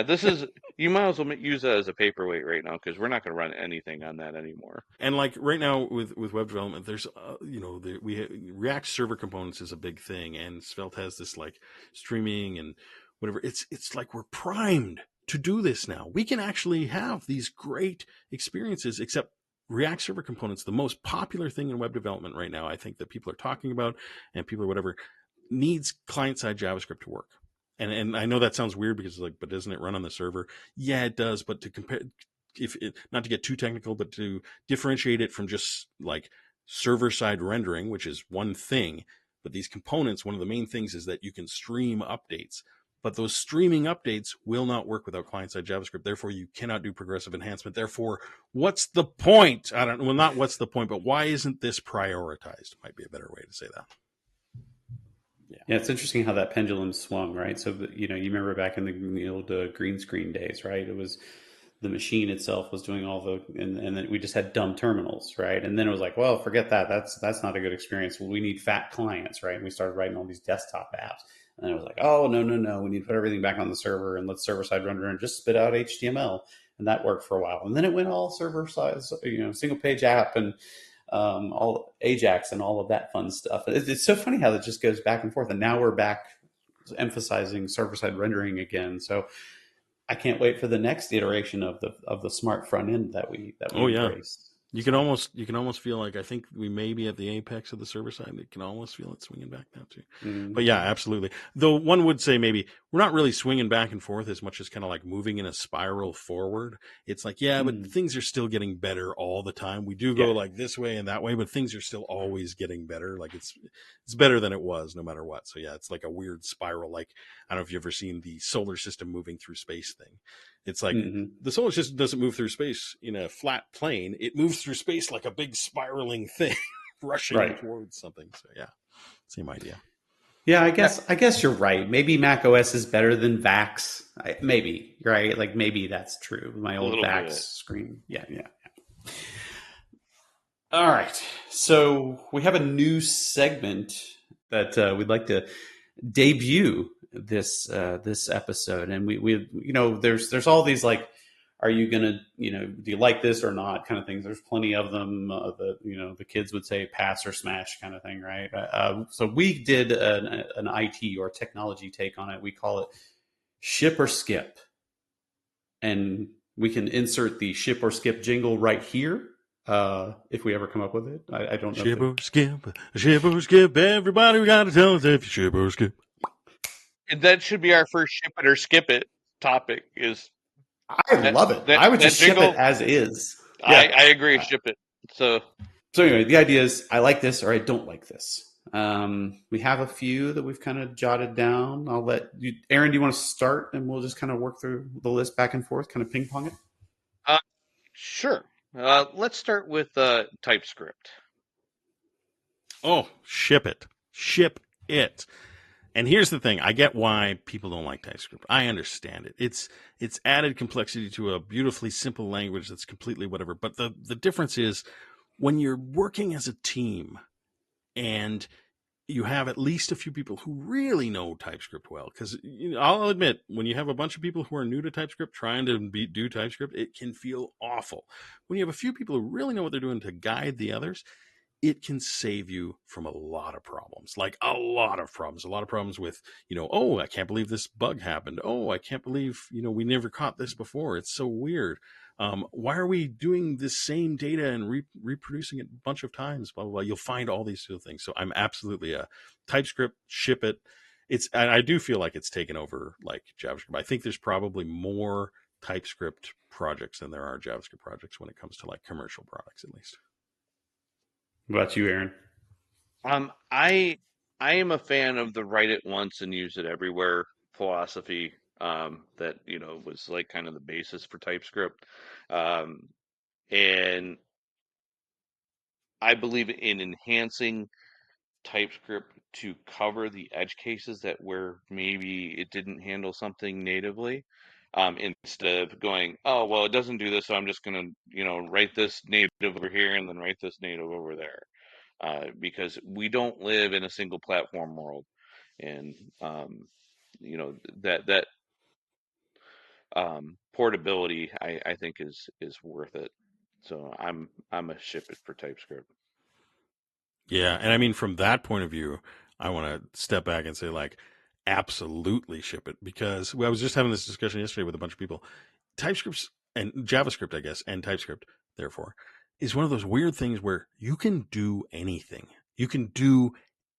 This is, you might as well use that as a paperweight right now because we're not going to run anything on that anymore. And like right now with web development, there's React server components is a big thing, and Svelte has this like streaming and whatever. It's like we're primed to do this now. We can actually have these great experiences, except React server components, the most popular thing in web development right now, I think that people are talking about and people are whatever, needs client-side JavaScript to work. And I know that sounds weird because like, but doesn't it run on the server? Yeah, it does. But to compare, not to get too technical, but to differentiate it from just like server-side rendering, which is one thing, but these components, one of the main things is that you can stream updates. But those streaming updates will not work without client-side JavaScript. Therefore, you cannot do progressive enhancement. Therefore, what's the point? Not what's the point, but why isn't this prioritized? Might be a better way to say that. Yeah, it's interesting how that pendulum swung, right? So, you remember back in the old green screen days, right? It was the machine itself was doing all and then we just had dumb terminals, right? And then it was like, well, forget that. That's not a good experience. Well, we need fat clients, right? And we started writing all these desktop apps. And then it was like, oh, no. We need to put everything back on the server and let server-side render and just spit out HTML. And that worked for a while. And then it went all server-side, single page app and all Ajax and all of that fun stuff. It's so funny how that just goes back and forth. And now we're back emphasizing server-side rendering again. So I can't wait for the next iteration of the smart front end that we embrace. You can almost feel like I think we may be at the apex of the server side. You can almost feel it swinging back now too. Mm-hmm. But yeah, absolutely. Though one would say maybe we're not really swinging back and forth as much as kind of like moving in a spiral forward. It's like, but things are still getting better all the time. We do go like this way and that way, but things are still always getting better. Like it's better than it was no matter what. So yeah, it's like a weird spiral. Like, I don't know if you've ever seen the solar system moving through space thing. It's like the solar system doesn't move through space in a flat plane. It moves through space like a big spiraling thing rushing towards something. So yeah, same idea. Yeah, I guess you're right. Maybe Mac OS is better than VAX. Maybe, right? Like maybe that's true. My old VAX screen. Yeah. All right. So we have a new segment that we'd like to debut this episode, and we there's all these like, are you gonna do you like this or not kind of things. There's plenty of them. The kids would say pass or smash kind of thing, right? So we did an IT or technology take on it. We call it ship or skip, and We can insert the ship or skip jingle right here if we ever come up with it. I don't know. Ship or skip, everybody we gotta tell us if you ship or skip. And that should be our first ship it or skip it topic. Is I love it. I would just ship it as is. I agree. Ship it. So anyway, the idea is I like this or I don't like this. We have a few that we've kind of jotted down. I'll let you, Aaron, do you want to start and we'll just kind of work through the list back and forth, kind of ping pong it? Sure. Let's start with TypeScript. Oh, ship it. Ship it. And here's the thing. I get why people don't like TypeScript. I understand it. It's added complexity to a beautifully simple language that's completely whatever. But the difference is when you're working as a team and you have at least a few people who really know TypeScript well, because I'll admit, when you have a bunch of people who are new to TypeScript trying to do TypeScript, it can feel awful. When you have a few people who really know what they're doing to guide the others, it can save you from a lot of problems, like a lot of problems with, oh, I can't believe this bug happened. Oh, I can't believe, we never caught this before. It's so weird. Why are we doing this same data and reproducing it a bunch of times? Blah, blah, blah. You'll find all these sort of things. So I'm absolutely a TypeScript, ship it. I do feel like it's taken over like JavaScript. I think there's probably more TypeScript projects than there are JavaScript projects when it comes to like commercial products, at least. What about you, Aaron? I am a fan of the write it once and use it everywhere philosophy. That was like kind of the basis for TypeScript, and I believe in enhancing TypeScript to cover the edge cases that where maybe it didn't handle something natively. Instead of going, oh well, it doesn't do this, so I'm just gonna write this native over here and then write this native over there. Because we don't live in a single platform world, and that portability I think is worth it. So I'm a ship it for TypeScript. Yeah, and I mean from that point of view, I want to step back and say like absolutely ship it, because I was just having this discussion yesterday with a bunch of people. TypeScript and JavaScript, I guess, and TypeScript, therefore, is one of those weird things where you can do anything. You can do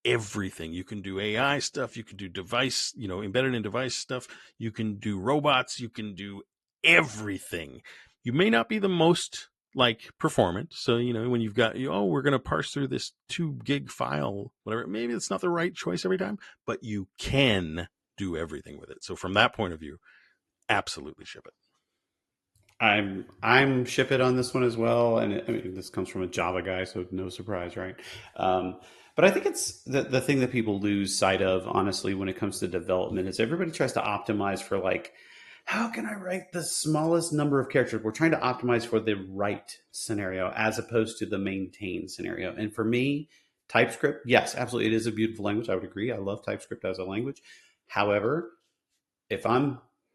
everything. You can do AI stuff. You can do device, embedded in device stuff. You can do robots. You can do everything. You may not be the most like performant. So, when you've got, we're going to parse through this 2 gig file, whatever, maybe it's not the right choice every time, but you can do everything with it. So from that point of view, absolutely ship it. I'm ship it on this one as well, and I mean this comes from a Java guy, so no surprise, right? But I think it's the thing that people lose sight of, honestly, when it comes to development, is everybody tries to optimize for like, how can I write the smallest number of characters? We're trying to optimize for the right scenario as opposed to the maintain scenario. And for me, TypeScript, yes, absolutely, it is a beautiful language. I would agree. I love TypeScript as a language. However, if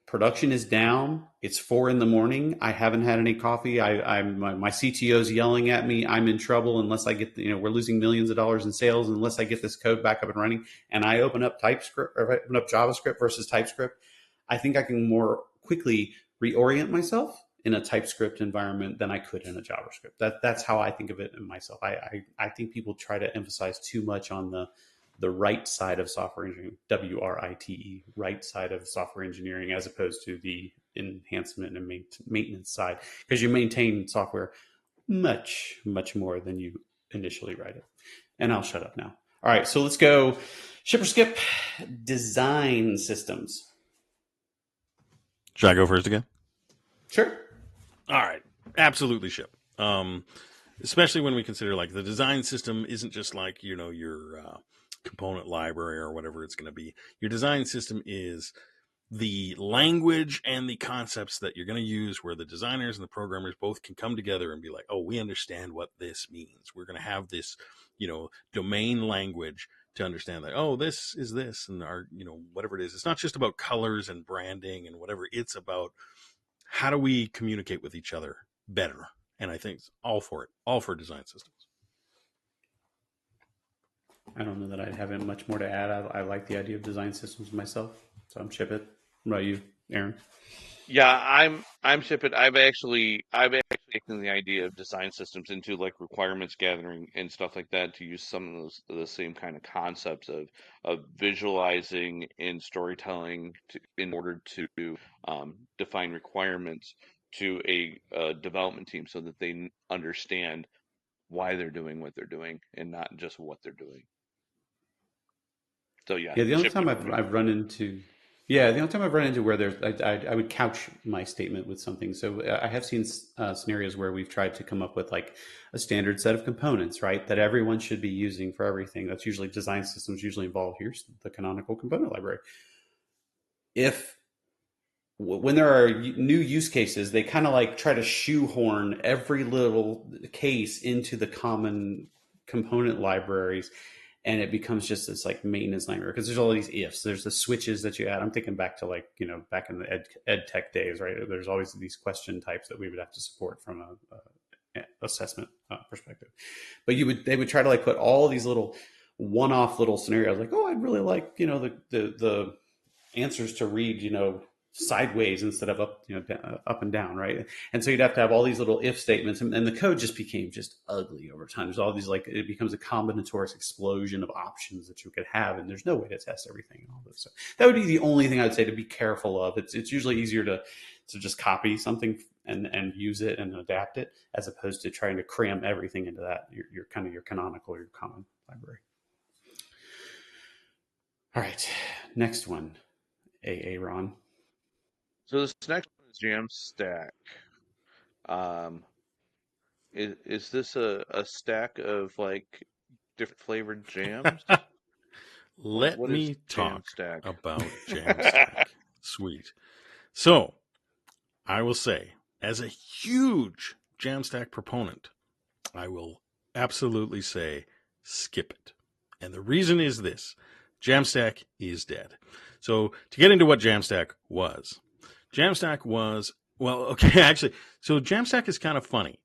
production is down, it's 4 a.m, I haven't had any coffee, my CTO's yelling at me, I'm in trouble unless I get we're losing millions of dollars in sales unless I get this code back up and running, and I open up TypeScript or open up JavaScript versus TypeScript, I think I can more quickly reorient myself in a TypeScript environment than I could in a JavaScript. That's how I think of it in myself. I think people try to emphasize too much on the right side of software engineering, WRITE, right side of software engineering, as opposed to the enhancement and maintenance side, because you maintain software much, much more than you initially write it. And I'll shut up now. All right, so let's go ship or skip design systems. Should I go first again? Sure. All right. Absolutely ship. Especially when we consider like the design system isn't just like, your component library or whatever it's going to be. Your design system is the language and the concepts that you're going to use, where the designers and the programmers both can come together and be like, oh, we understand what this means. We're going to have this, domain language to understand that, oh, this is this, and our, whatever it is. It's not just about colors and branding and whatever. It's about how do we communicate with each other better. And I think all for design systems. I don't know that I have much more to add. I like the idea of design systems myself, so I'm ship it. What about you, Aaron? Yeah, I'm shipping. I've actually taken the idea of design systems into like requirements gathering and stuff like that to use some of the same kind of concepts of visualizing and storytelling in order to define requirements to a development team so that they understand why they're doing what they're doing and not just what they're doing. So yeah, Yeah, the only shipped time it for me. the only time I've run into where I would couch my statement with something. So I have seen scenarios where we've tried to come up with like a standard set of components, right, that everyone should be using for everything. That's usually design systems usually involve. Here's the canonical component library. If when there are new use cases, they kind of like try to shoehorn every little case into the common component libraries, and it becomes just this like maintenance nightmare because there's all these ifs. There's the switches that you add. I'm thinking back to like back in the ed tech days, right? There's always these question types that we would have to support from a assessment perspective. But they would try to like put all these little one-off little scenarios like, oh, I'd really like the answers to read sideways instead of up up and down, right? And so you'd have to have all these little if statements, and the code just became just ugly over time. There's all these like it becomes a combinatorics explosion of options that you could have, and there's no way to test everything and all this. So that would be the only thing I'd say to be careful of. It's usually easier to just copy something and use it and adapt it as opposed to trying to cram everything into that your kind of your canonical or your common library. All right, next one, Ron. So this next one is Jamstack. Um, is this a stack of like different flavored jams? Let What is me talk Jamstack? about Jamstack. Sweet. So, I will say, as a huge Jamstack proponent, I will absolutely say skip it. And the reason is this: Jamstack is dead. So, to get into what Jamstack was, well, okay, actually, so Jamstack is kind of funny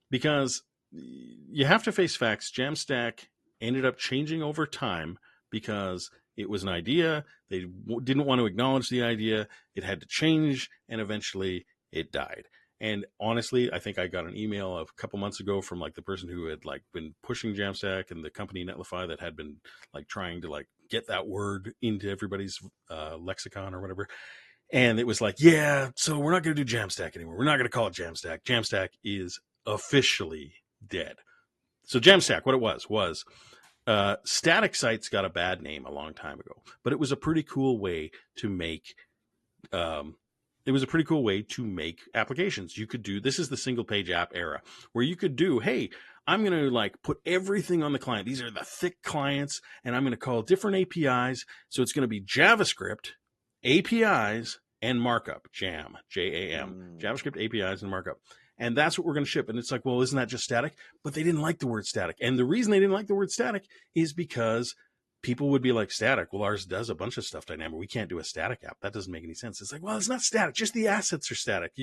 because you have to face facts. Jamstack ended up changing over time because it was an idea. They didn't want to acknowledge the idea. It had to change, and eventually it died. And honestly, I think I got an email a couple months ago from like the person who had like been pushing Jamstack and the company Netlify that had been like trying to like get that word into everybody's lexicon or whatever. And it was like, yeah, so we're not going to do Jamstack anymore. We're not going to call it Jamstack. Jamstack is officially dead. So Jamstack, what it was static sites got a bad name a long time ago, but it was a pretty cool way to make applications. You could do, this is the single page app era where you could do, hey, I'm going to like put everything on the client. These are the thick clients, and I'm going to call different APIs. So it's going to be JavaScript, APIs, and markup. Jam, JAM, JavaScript, APIs, and markup. And that's what we're going to ship. And it's like, well, isn't that just static? But they didn't like the word static. And the reason they didn't like the word static is because people would be like, static. Well, ours does a bunch of stuff dynamic. We can't do a static app. That doesn't make any sense. It's like, well, it's not static. Just the assets are static.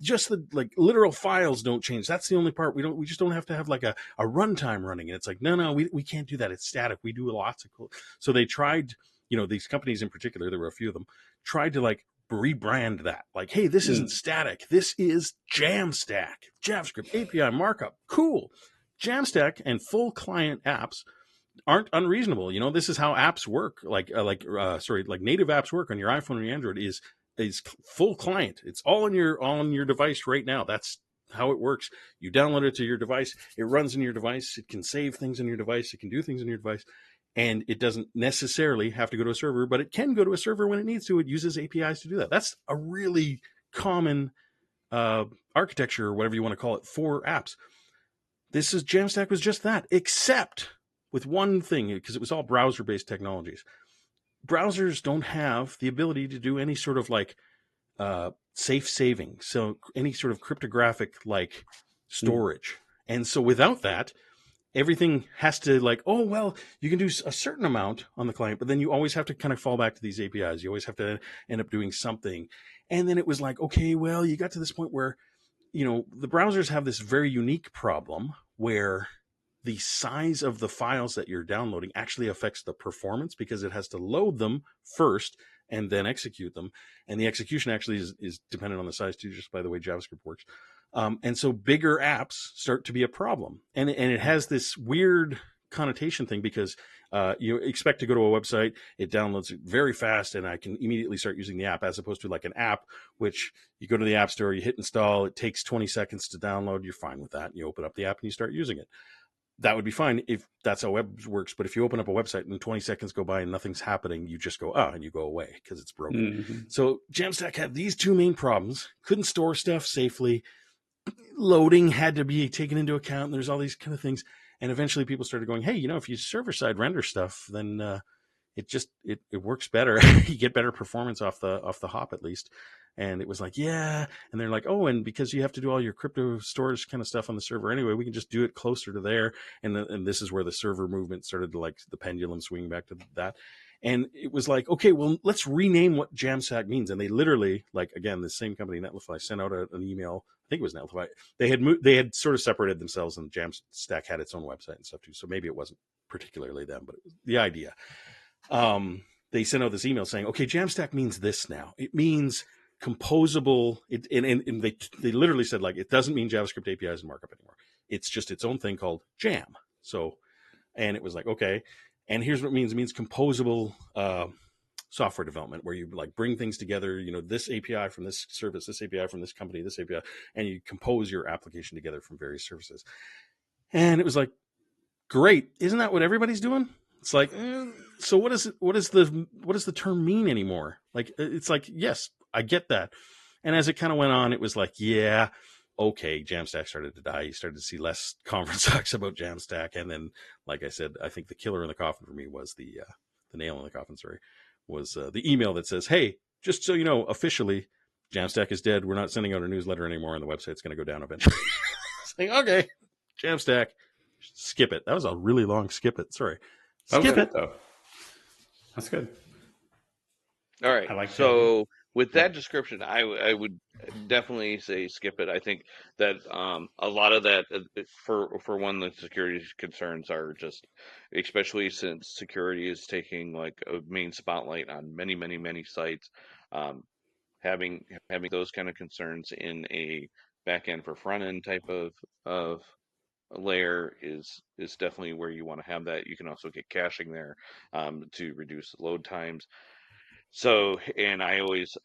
Just the like literal files don't change. That's the only part. We just don't have to have like a runtime running. And it's like, no, we can't do that. It's static. We do lots of cool. So they tried, these companies in particular, there were a few of them, tried to like rebrand that. Like, hey, this isn't static. This is Jamstack. JavaScript, API, markup. Cool. Jamstack and full client apps aren't unreasonable. This is how apps work. Like native apps work on your iPhone and your Android is full client. It's all on your device right now. That's how it works. You download it to your device. It runs in your device. It can save things in your device. It can do things in your device. And it doesn't necessarily have to go to a server, but it can go to a server when it needs to. It uses APIs to do that. That's a really common architecture, or whatever you want to call it, for apps. Jamstack was just that, except with one thing, because it was all browser-based technologies. Browsers don't have the ability to do any sort of like safe saving, so any sort of cryptographic like storage. And so without that, everything has to like, oh, well, you can do a certain amount on the client, but then you always have to kind of fall back to these APIs. You always have to end up doing something. And then it was like, okay, well, you got to this point where, the browsers have this very unique problem where the size of the files that you're downloading actually affects the performance, because it has to load them first and then execute them. And the execution actually is dependent on the size too, just by the way JavaScript works. And so bigger apps start to be a problem. And it has this weird connotation thing, because you expect to go to a website, it downloads very fast, and I can immediately start using the app, as opposed to like an app, which you go to the app store, you hit install, it takes 20 seconds to download, you're fine with that, and you open up the app and you start using it. That would be fine if that's how web works. But if you open up a website and 20 seconds go by and nothing's happening, you just go, and you go away because it's broken. Mm-hmm. So Jamstack had these two main problems. Couldn't store stuff safely. Loading had to be taken into account. And there's all these kind of things. And eventually people started going, hey, if you server-side render stuff, then it works better. You get better performance off the hop, at least. And it was like, yeah. And they're like, oh, and because you have to do all your crypto storage kind of stuff on the server anyway, we can just do it closer to there. And this is where the server movement started to, like, the pendulum swing back to that. And it was like, okay, well, let's rename what Jamstack means. And they literally, like, again, the same company, Netlify, sent out an email. I think it was Netlify. They had sort of separated themselves, and Jamstack had its own website and stuff too. So maybe it wasn't particularly them, but it was the idea. They sent out this email saying, okay, Jamstack means this now. It means composable. And they literally said, like, it doesn't mean JavaScript APIs and markup anymore. It's just its own thing called Jam. So, and it was like, okay. And here's what it means. It means composable software development, where you, like, bring things together, this API from this service, this API from this company, this API, and you compose your application together from various services. And it was like, great. Isn't that what everybody's doing? It's like, so what does the term mean anymore? Like, it's like, yes, I get that. And as it kind of went on, it was like, yeah, okay, Jamstack started to die. You started to see less conference talks about Jamstack. And then, like I said, I think the killer in the coffin for me was the nail in the coffin, was the email that says, hey, just so you know, officially, Jamstack is dead. We're not sending out a newsletter anymore, and the website's going to go down eventually. Saying, okay, Jamstack, skip it. That was a really long skip it. Sorry. Skip it, though. That's good. All right. I like so with that description, I would definitely say skip it. I think that a lot of that, for one, the security concerns are just, especially since security is taking, like, a main spotlight on many, many, many sites. Having those kind of concerns in a back end for front end type of layer is definitely where you want to have that. You can also get caching there to reduce load times. So, and I always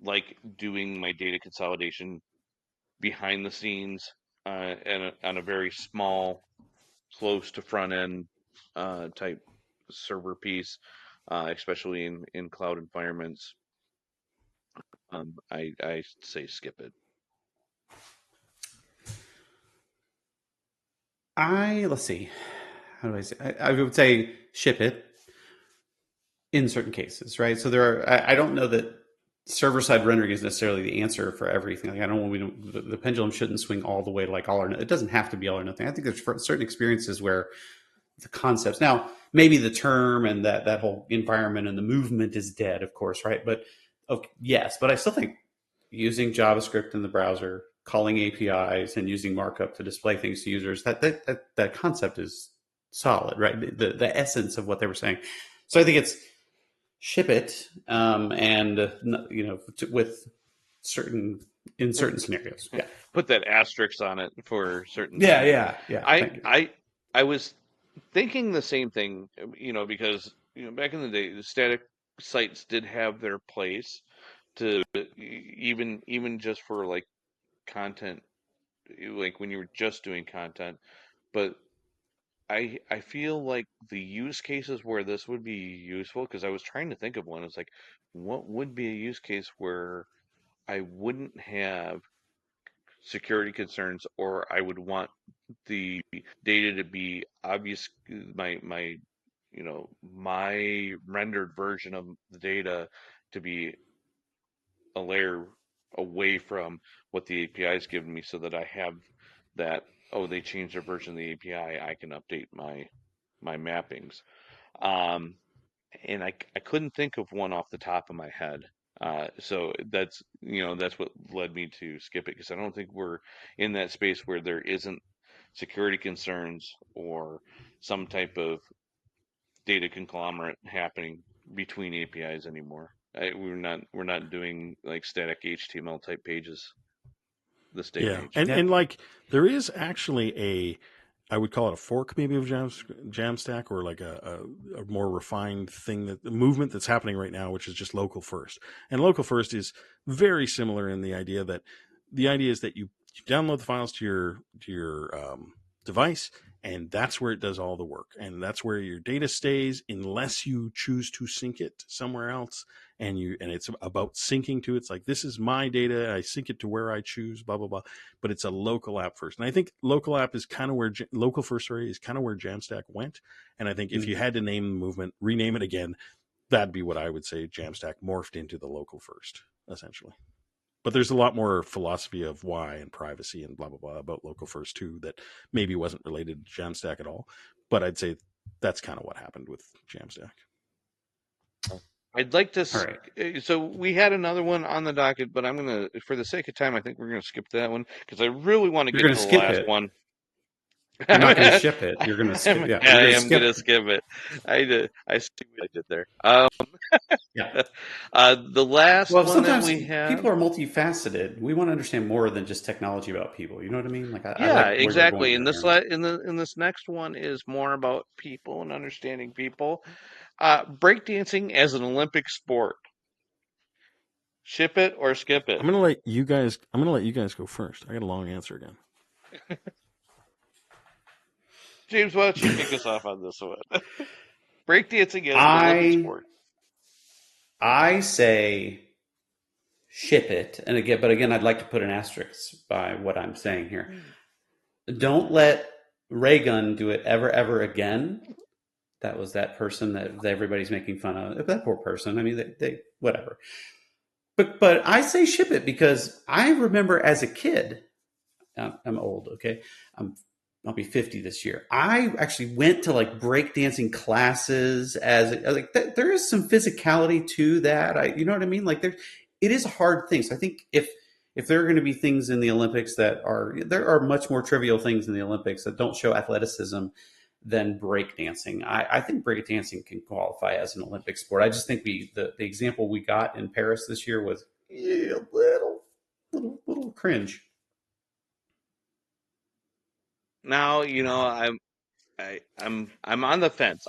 like doing my data consolidation behind the scenes and on a very small, close to front end type server piece, especially in cloud environments. I say skip it. Let's see. How do I say? I would say ship it in certain cases, right? So there are. I don't know that server-side rendering is necessarily the answer for everything. Like, I don't want the pendulum shouldn't swing all the way, like all or nothing. It doesn't have to be all or nothing. I think there's certain experiences where the concepts, now maybe the term and that whole environment and the movement is dead, of course, right? But yes, but I still think using JavaScript in the browser, calling APIs, and using markup to display things to users, that concept is solid, right? The essence of what they were saying. So I think it's ship it, and with certain scenarios. Yeah. Put that asterisk on it for certain. Yeah. I was thinking the same thing, because back in the day, the static sites did have their place to even just for, like, content, like when you were just doing content. But I feel like the use cases where this would be useful, because I was trying to think of one. It's like, what would be a use case where I wouldn't have security concerns, or I would want the data to be obvious, my rendered version of the data to be a layer away from what the API is giving me, so that I have that, oh, they changed their version of the API, I can update my mappings. And I couldn't think of one off the top of my head. So that's what led me to skip it, because I don't think we're in that space where there isn't security concerns or some type of data conglomerate happening between APIs anymore. We're not doing like static HTML type pages this day and Yeah, age. and like there is actually I would call it a fork maybe of Jamstack, or like a more refined thing, that the movement that's happening right now, which is just local first. And local first is very similar in the idea is that you download the files to your device, and that's where it does all the work, and that's where your data stays unless you choose to sync it somewhere else. And it's about syncing to, it's like, this is my data, I sync it to where I choose, blah blah blah. But it's a local app first, and I think local app is kind of where local first, sorry, is kind of where Jamstack went. And I think if you had to name the movement, rename it again, that'd be what I would say. Jamstack morphed into the local first, essentially. But there's a lot more philosophy of why and privacy and blah blah blah about local first too, that maybe wasn't related to Jamstack at all. But I'd say that's kind of what happened with Jamstack. I'd like to. All right. So we had another one on the docket, but I'm gonna, for the sake of time, I think we're gonna skip that one because I really want to You're get going to to the skip last it. one. You're not going to ship it. You're going to skip. Yeah, I you're going to am skip gonna it. skip it. I see what I did there. Yeah. The last Well, one that sometimes we have. people are multifaceted. We want to understand more than just technology about people. You know what I mean? Like I Yeah, like where you're exactly. going And right this here. in this next one is more about people and understanding people. Breakdancing as an Olympic sport. Ship it or skip it. I'm gonna let you guys go first. I got a long answer again. James, why don't you kick us off on this one? Breakdancing as an Olympic I sport. I say ship it, and again, I'd like to put an asterisk by what I'm saying here. Don't let Raygun do it ever again. That was that person that everybody's making fun of. That poor person. I mean, they whatever. But I say ship it because I remember as a kid. I'm old. Okay, I'll be 50 this year. I actually went to like breakdancing classes like there is some physicality to that. You know what I mean? Like it is a hard thing. So I think if there are going to be things in the Olympics there are much more trivial things in the Olympics that don't show athleticism than breakdancing. I think breakdancing can qualify as an Olympic sport. I just think the example we got in Paris this year was a little cringe. Now, I'm on the fence.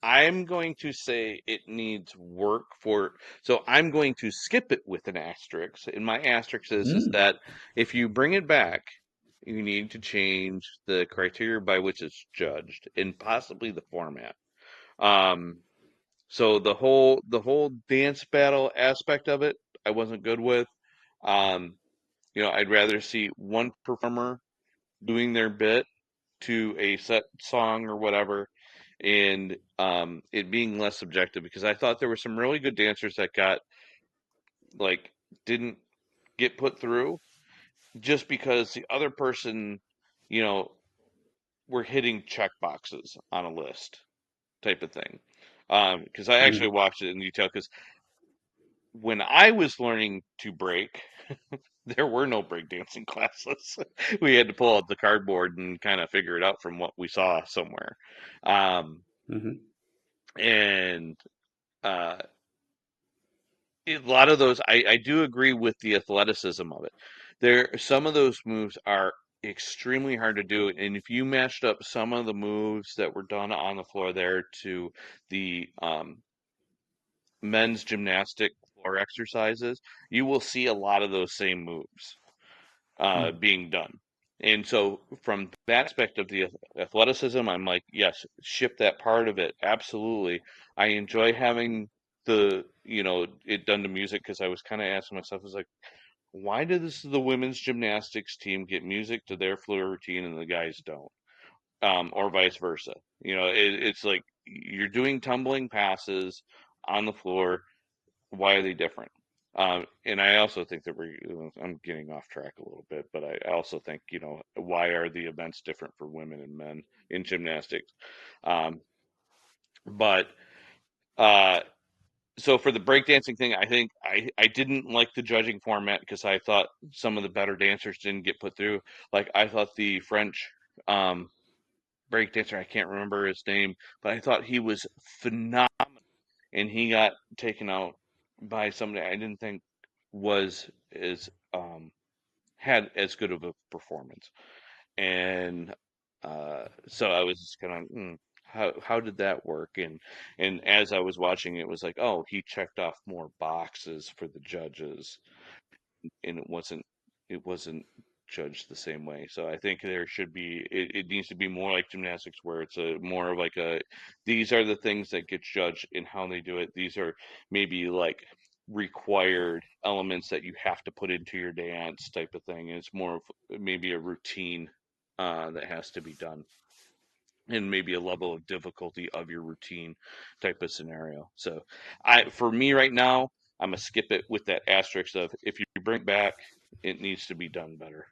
I'm going to say it needs work for, so I'm going to skip it with an asterisk. And my asterisk is Mm. that if you bring it back, you need to change the criteria by which it's judged and possibly the format. Um, so the whole dance battle aspect of it, I wasn't good with. Um, I'd rather see one performer doing their bit to a set song or whatever, and it being less subjective, because I thought there were some really good dancers that didn't get put through just because the other person, you know, were hitting check boxes on a list type of thing. Because I actually Mm. watched it in detail, because when I was learning to break, there were no breakdancing classes. We had to pull out the cardboard and kind of figure it out from what we saw somewhere. Um, Mm-hmm. and uh, a lot of those, I do agree with the athleticism of it. Some of those moves are extremely hard to do, and if you matched up some of the moves that were done on the floor there to the men's gymnastic floor exercises, you will see a lot of those same moves Mm. being done. And so, from that aspect of the athleticism, I'm like, yes, ship that part of it. Absolutely. I enjoy having it done to music, because I was kind of asking myself, I was like, why does the women's gymnastics team get music to their floor routine and the guys don't? Or vice versa. It's like you're doing tumbling passes on the floor. Why are they different? And I also think that I'm getting off track a little bit, but I also think, why are the events different for women and men in gymnastics? Um, but uh, so for the breakdancing thing, I think I didn't like the judging format because I thought some of the better dancers didn't get put through. Like, I thought the French breakdancer. I can't remember his name, but I thought he was phenomenal, and he got taken out by somebody I didn't think was as had as good of a performance. And so I was just kind of, how did that work? And as I was watching, it was like, oh, he checked off more boxes for the judges, and it wasn't judged the same way. So I think there should be it needs to be more like gymnastics, where it's a more of like a, these are the things that get judged and how they do it. These are maybe like required elements that you have to put into your dance type of thing. And it's more of maybe a routine that has to be done, and maybe a level of difficulty of your routine type of scenario. So for me right now, I'm gonna skip it with that asterisk of, if you bring it back, it needs to be done better.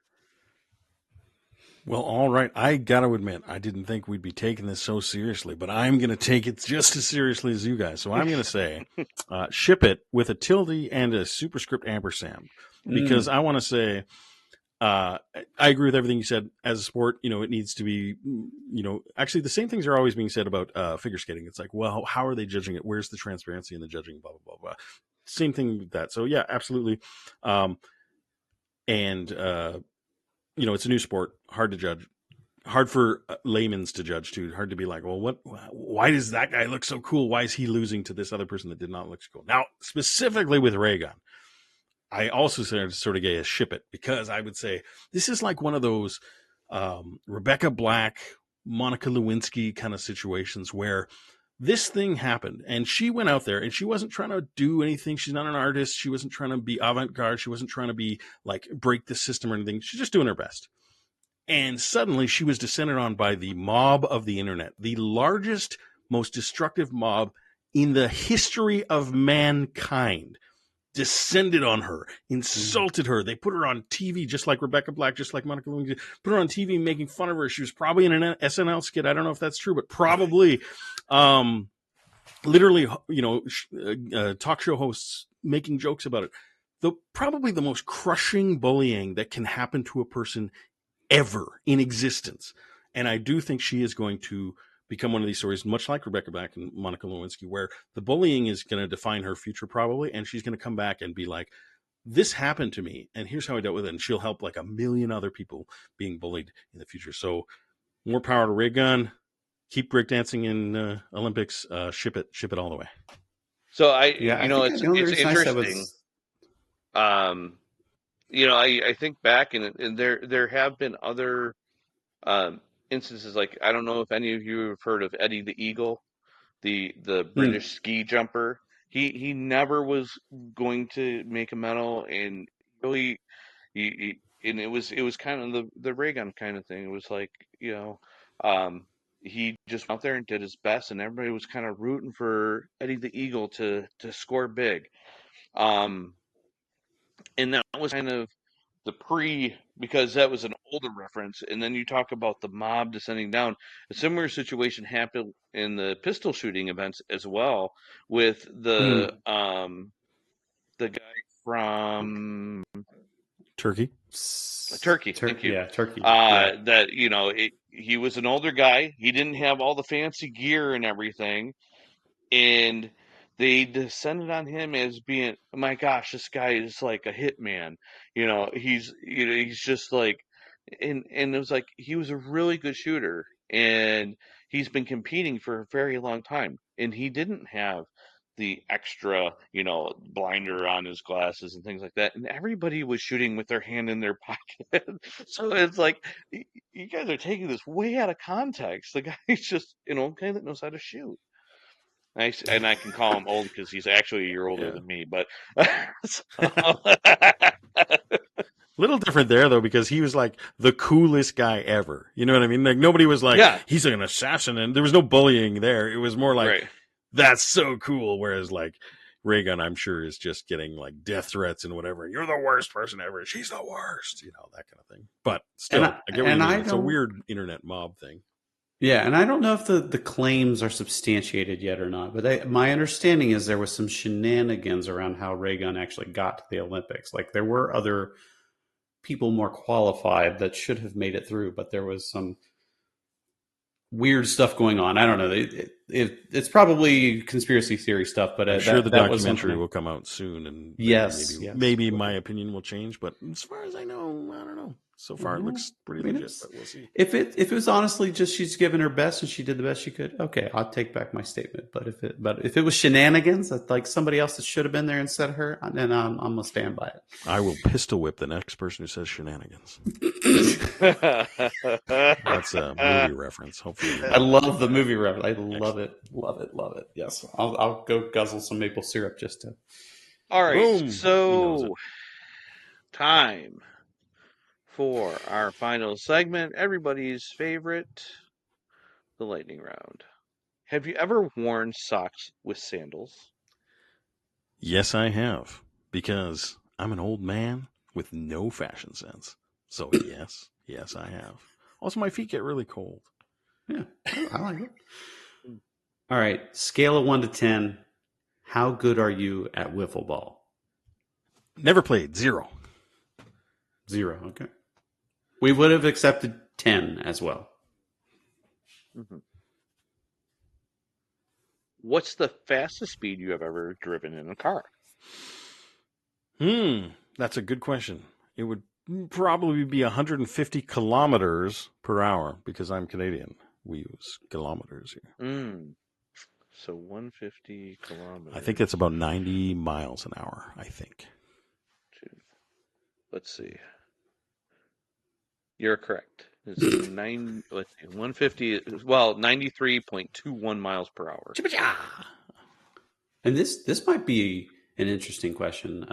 Well, all right. I got to admit, I didn't think we'd be taking this so seriously, but I'm going to take it just as seriously as you guys. So I'm going to say ship it with a tilde and a superscript ampersand, because I want to say I agree with everything you said. As a sport, it needs to be, actually the same things are always being said about figure skating. It's like, well, how are they judging it? Where's the transparency in the judging? Blah, blah, blah, blah. Same thing with that. So yeah, absolutely. And it's a new sport, hard to judge, hard for laymen to judge too. Hard to be like, well, why does that guy look so cool? Why is he losing to this other person that did not look so cool? Now, specifically with ray gun, I also sort of get a ship it, because I would say this is like one of those Rebecca Black, Monica Lewinsky kind of situations where this thing happened and she went out there and she wasn't trying to do anything. She's not an artist. She wasn't trying to be avant-garde. She wasn't trying to be like break the system or anything. She's just doing her best. And suddenly she was descended on by the mob of the internet, the largest, most destructive mob in the history of mankind. Descended on her, insulted her. They put her on TV, just like Rebecca Black, just like Monica Lewinsky, put her on TV making fun of her. She was probably in an SNL skit. I don't know if that's true, but probably. Literally, talk show hosts making jokes about it. Probably the most crushing bullying that can happen to a person ever in existence. And I do think she is going to become one of these stories, much like Rebecca Black and Monica Lewinsky, where the bullying is going to define her future probably, and she's going to come back and be like, this happened to me, and here's how I dealt with it, and she'll help like a million other people being bullied in the future. So more power to ray gun. Keep breakdancing in Olympics. Ship it all the way. So it's interesting. I think back, and there have been other instances, like, I don't know if any of you have heard of Eddie the Eagle, the British ski jumper. He never was going to make a medal, and really and it was kind of the ray gun kind of thing. It was like, he just went out there and did his best, and everybody was kind of rooting for Eddie the Eagle to score big. And that was kind of because that was an older reference. And then you talk about the mob descending down. A similar situation happened in the pistol shooting events as well, with the guy from Turkey. Thank you. Yeah, Turkey. That he was an older guy. He didn't have all the fancy gear and everything, and they descended on him as being, oh my gosh, this guy is like a hitman. He's just like, and it was like, he was a really good shooter, and he's been competing for a very long time, and he didn't have the extra, blinder on his glasses and things like that. And everybody was shooting with their hand in their pocket. So it's like, you guys are taking this way out of context. The guy's just an old guy that knows how to shoot. And I can call him old because he's actually a year older than me, but Little different there though, because he was like the coolest guy ever. You know what I mean? Like nobody was like, he's an assassin, and there was no bullying there. It was more like, that's so cool. Whereas like ray gun, I'm sure, is just getting like death threats and whatever. You're the worst person ever. She's the worst. That kind of thing. But still, I get what you mean. It's a weird internet mob thing. Yeah, and I don't know if the claims are substantiated yet or not, but my understanding is there was some shenanigans around how ray gun actually got to the Olympics. Like there were other people more qualified that should have made it through, but there was some weird stuff going on. I don't know. It's probably conspiracy theory stuff, but I'm sure the that was documentary something. will come out soon, and Yes, maybe my opinion will change. But as far as I know, I don't know. So far, it looks pretty legit, but we'll see. If it was honestly just she's given her best and she did the best she could, okay, I'll take back my statement. But if it was shenanigans, like somebody else that should have been there instead of her, then I'm gonna stand by it. I will pistol whip the next person who says shenanigans. That's a movie reference. Hopefully, I love the movie reference. I love it, love it, love it. Yes, I'll go guzzle some maple syrup just to. All right, boom. so time for our final segment, everybody's favorite, the lightning round. Have you ever worn socks with sandals? Yes, I have, because I'm an old man with no fashion sense. So yes, I have. Also, my feet get really cold. Yeah, I like it. All right, scale of 1 to 10. How good are you at wiffle ball? Never played. 0. 0. Okay. We would have accepted 10 as well. Mm-hmm. What's the fastest speed you have ever driven in a car? That's a good question. It would probably be 150 kilometers per hour because I'm Canadian. We use kilometers here. So 150 kilometers. I think it's about 90 miles an hour, I think. Let's see. You're correct. It's 150. Well, 93.21 miles per hour. And this might be an interesting question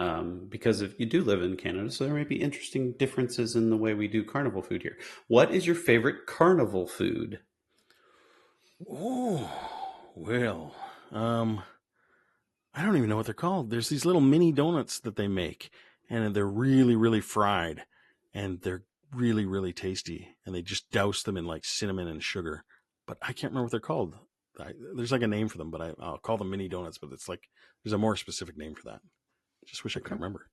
because if you do live in Canada, so there may be interesting differences in the way we do carnival food here. What is your favorite carnival food? Oh, well, I don't even know what they're called. There's these little mini donuts that they make, and they're really, really fried, and they're really, really tasty, and they just douse them in like cinnamon and sugar. But I can't remember what they're called. There's like a name for them, but I'll call them mini donuts. But it's like there's a more specific name for that. Just wish I could remember.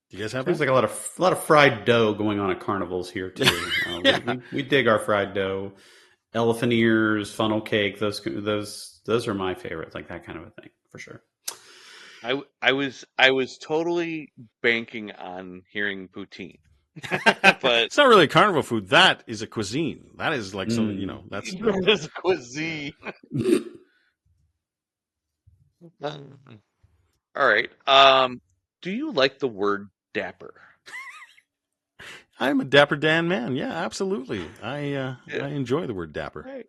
Do you guys have? There's like a lot of fried dough going on at carnivals here too. We dig our fried dough, elephant ears, funnel cake. Those are my favorite. Like that kind of a thing for sure. I was totally banking on hearing poutine. But it's not really a carnival food. That is a cuisine. That is like some, that's a cuisine. All right. Do you like the word dapper? I'm a Dapper Dan man. Yeah, absolutely. I enjoy the word dapper. Right.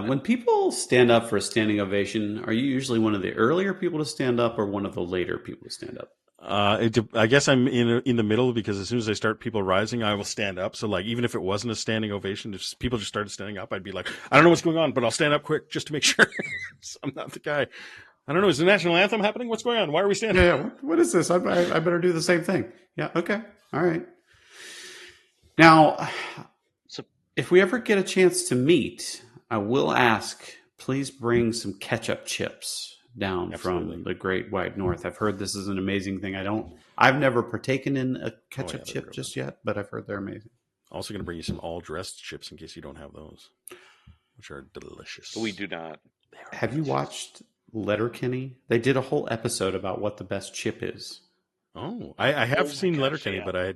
When people stand up for a standing ovation, are you usually one of the earlier people to stand up or one of the later people to stand up? I guess I'm in the middle because as soon as I start people rising, I will stand up. So like, even if it wasn't a standing ovation, if people just started standing up, I'd be like, I don't know what's going on, but I'll stand up quick just to make sure. So I'm not the guy. I don't know. Is the national anthem happening? What's going on? Why are we standing? Yeah. What is this? I better do the same thing. Yeah. Okay. All right. Now, if we ever get a chance to meet, I will ask, please bring some ketchup chips down from the Great White North. I've heard this is an amazing thing. I've never partaken in a ketchup chip just yet, but I've heard they're amazing. Also going to bring you some all dressed chips in case you don't have those, which are delicious. We do not. Have you watched Letterkenny? They did a whole episode about what the best chip is. Oh, I have seen Letterkenny, but I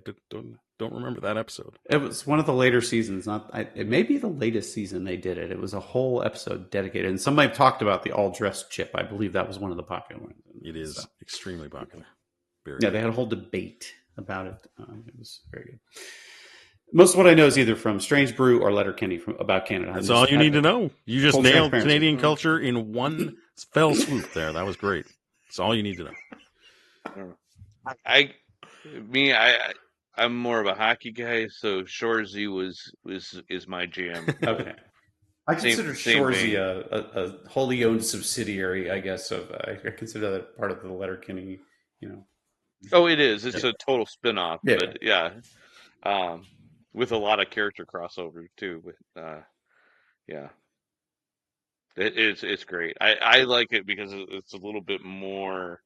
don't remember that episode. It was one of the later seasons. It may be the latest season they did it. It was a whole episode dedicated, and somebody talked about the all-dressed chip. I believe that was one of the popular ones. It is extremely popular. They had a whole debate about it. It was very good. Most of what I know is either from Strange Brew or Letterkenny about Canada. That's all you need to know. You just nailed Canadian culture in one fell swoop there. That was great. That's all you need to know. I'm more of a hockey guy, so Shoresy is my jam. Okay. I consider Shoresy a wholly owned subsidiary, I guess. I consider that part of the Letterkenny, Oh, it is. It's a total spin-off. Yeah. But yeah. With a lot of character crossover too. But yeah. It's great. I like it because it's a little bit more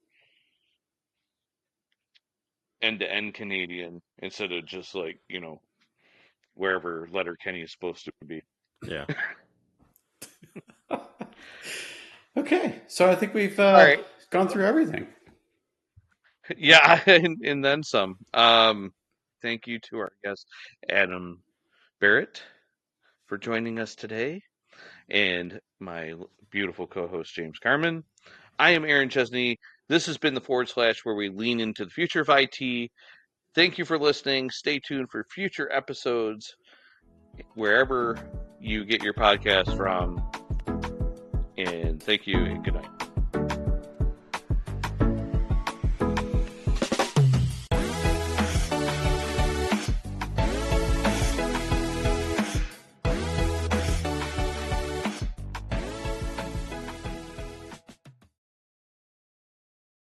end-to-end Canadian instead of just like, wherever Letterkenny is supposed to be. Yeah. Okay, so I think we've All right. gone through everything. Yeah, and then some. Thank you to our guest, Adam Barrett, for joining us today, and my beautiful co-host, James Carmen. I am Aaron Chesney. This has been the / where we lean into the future of IT. Thank you for listening. Stay tuned for future episodes wherever you get your podcast from. And thank you and good night.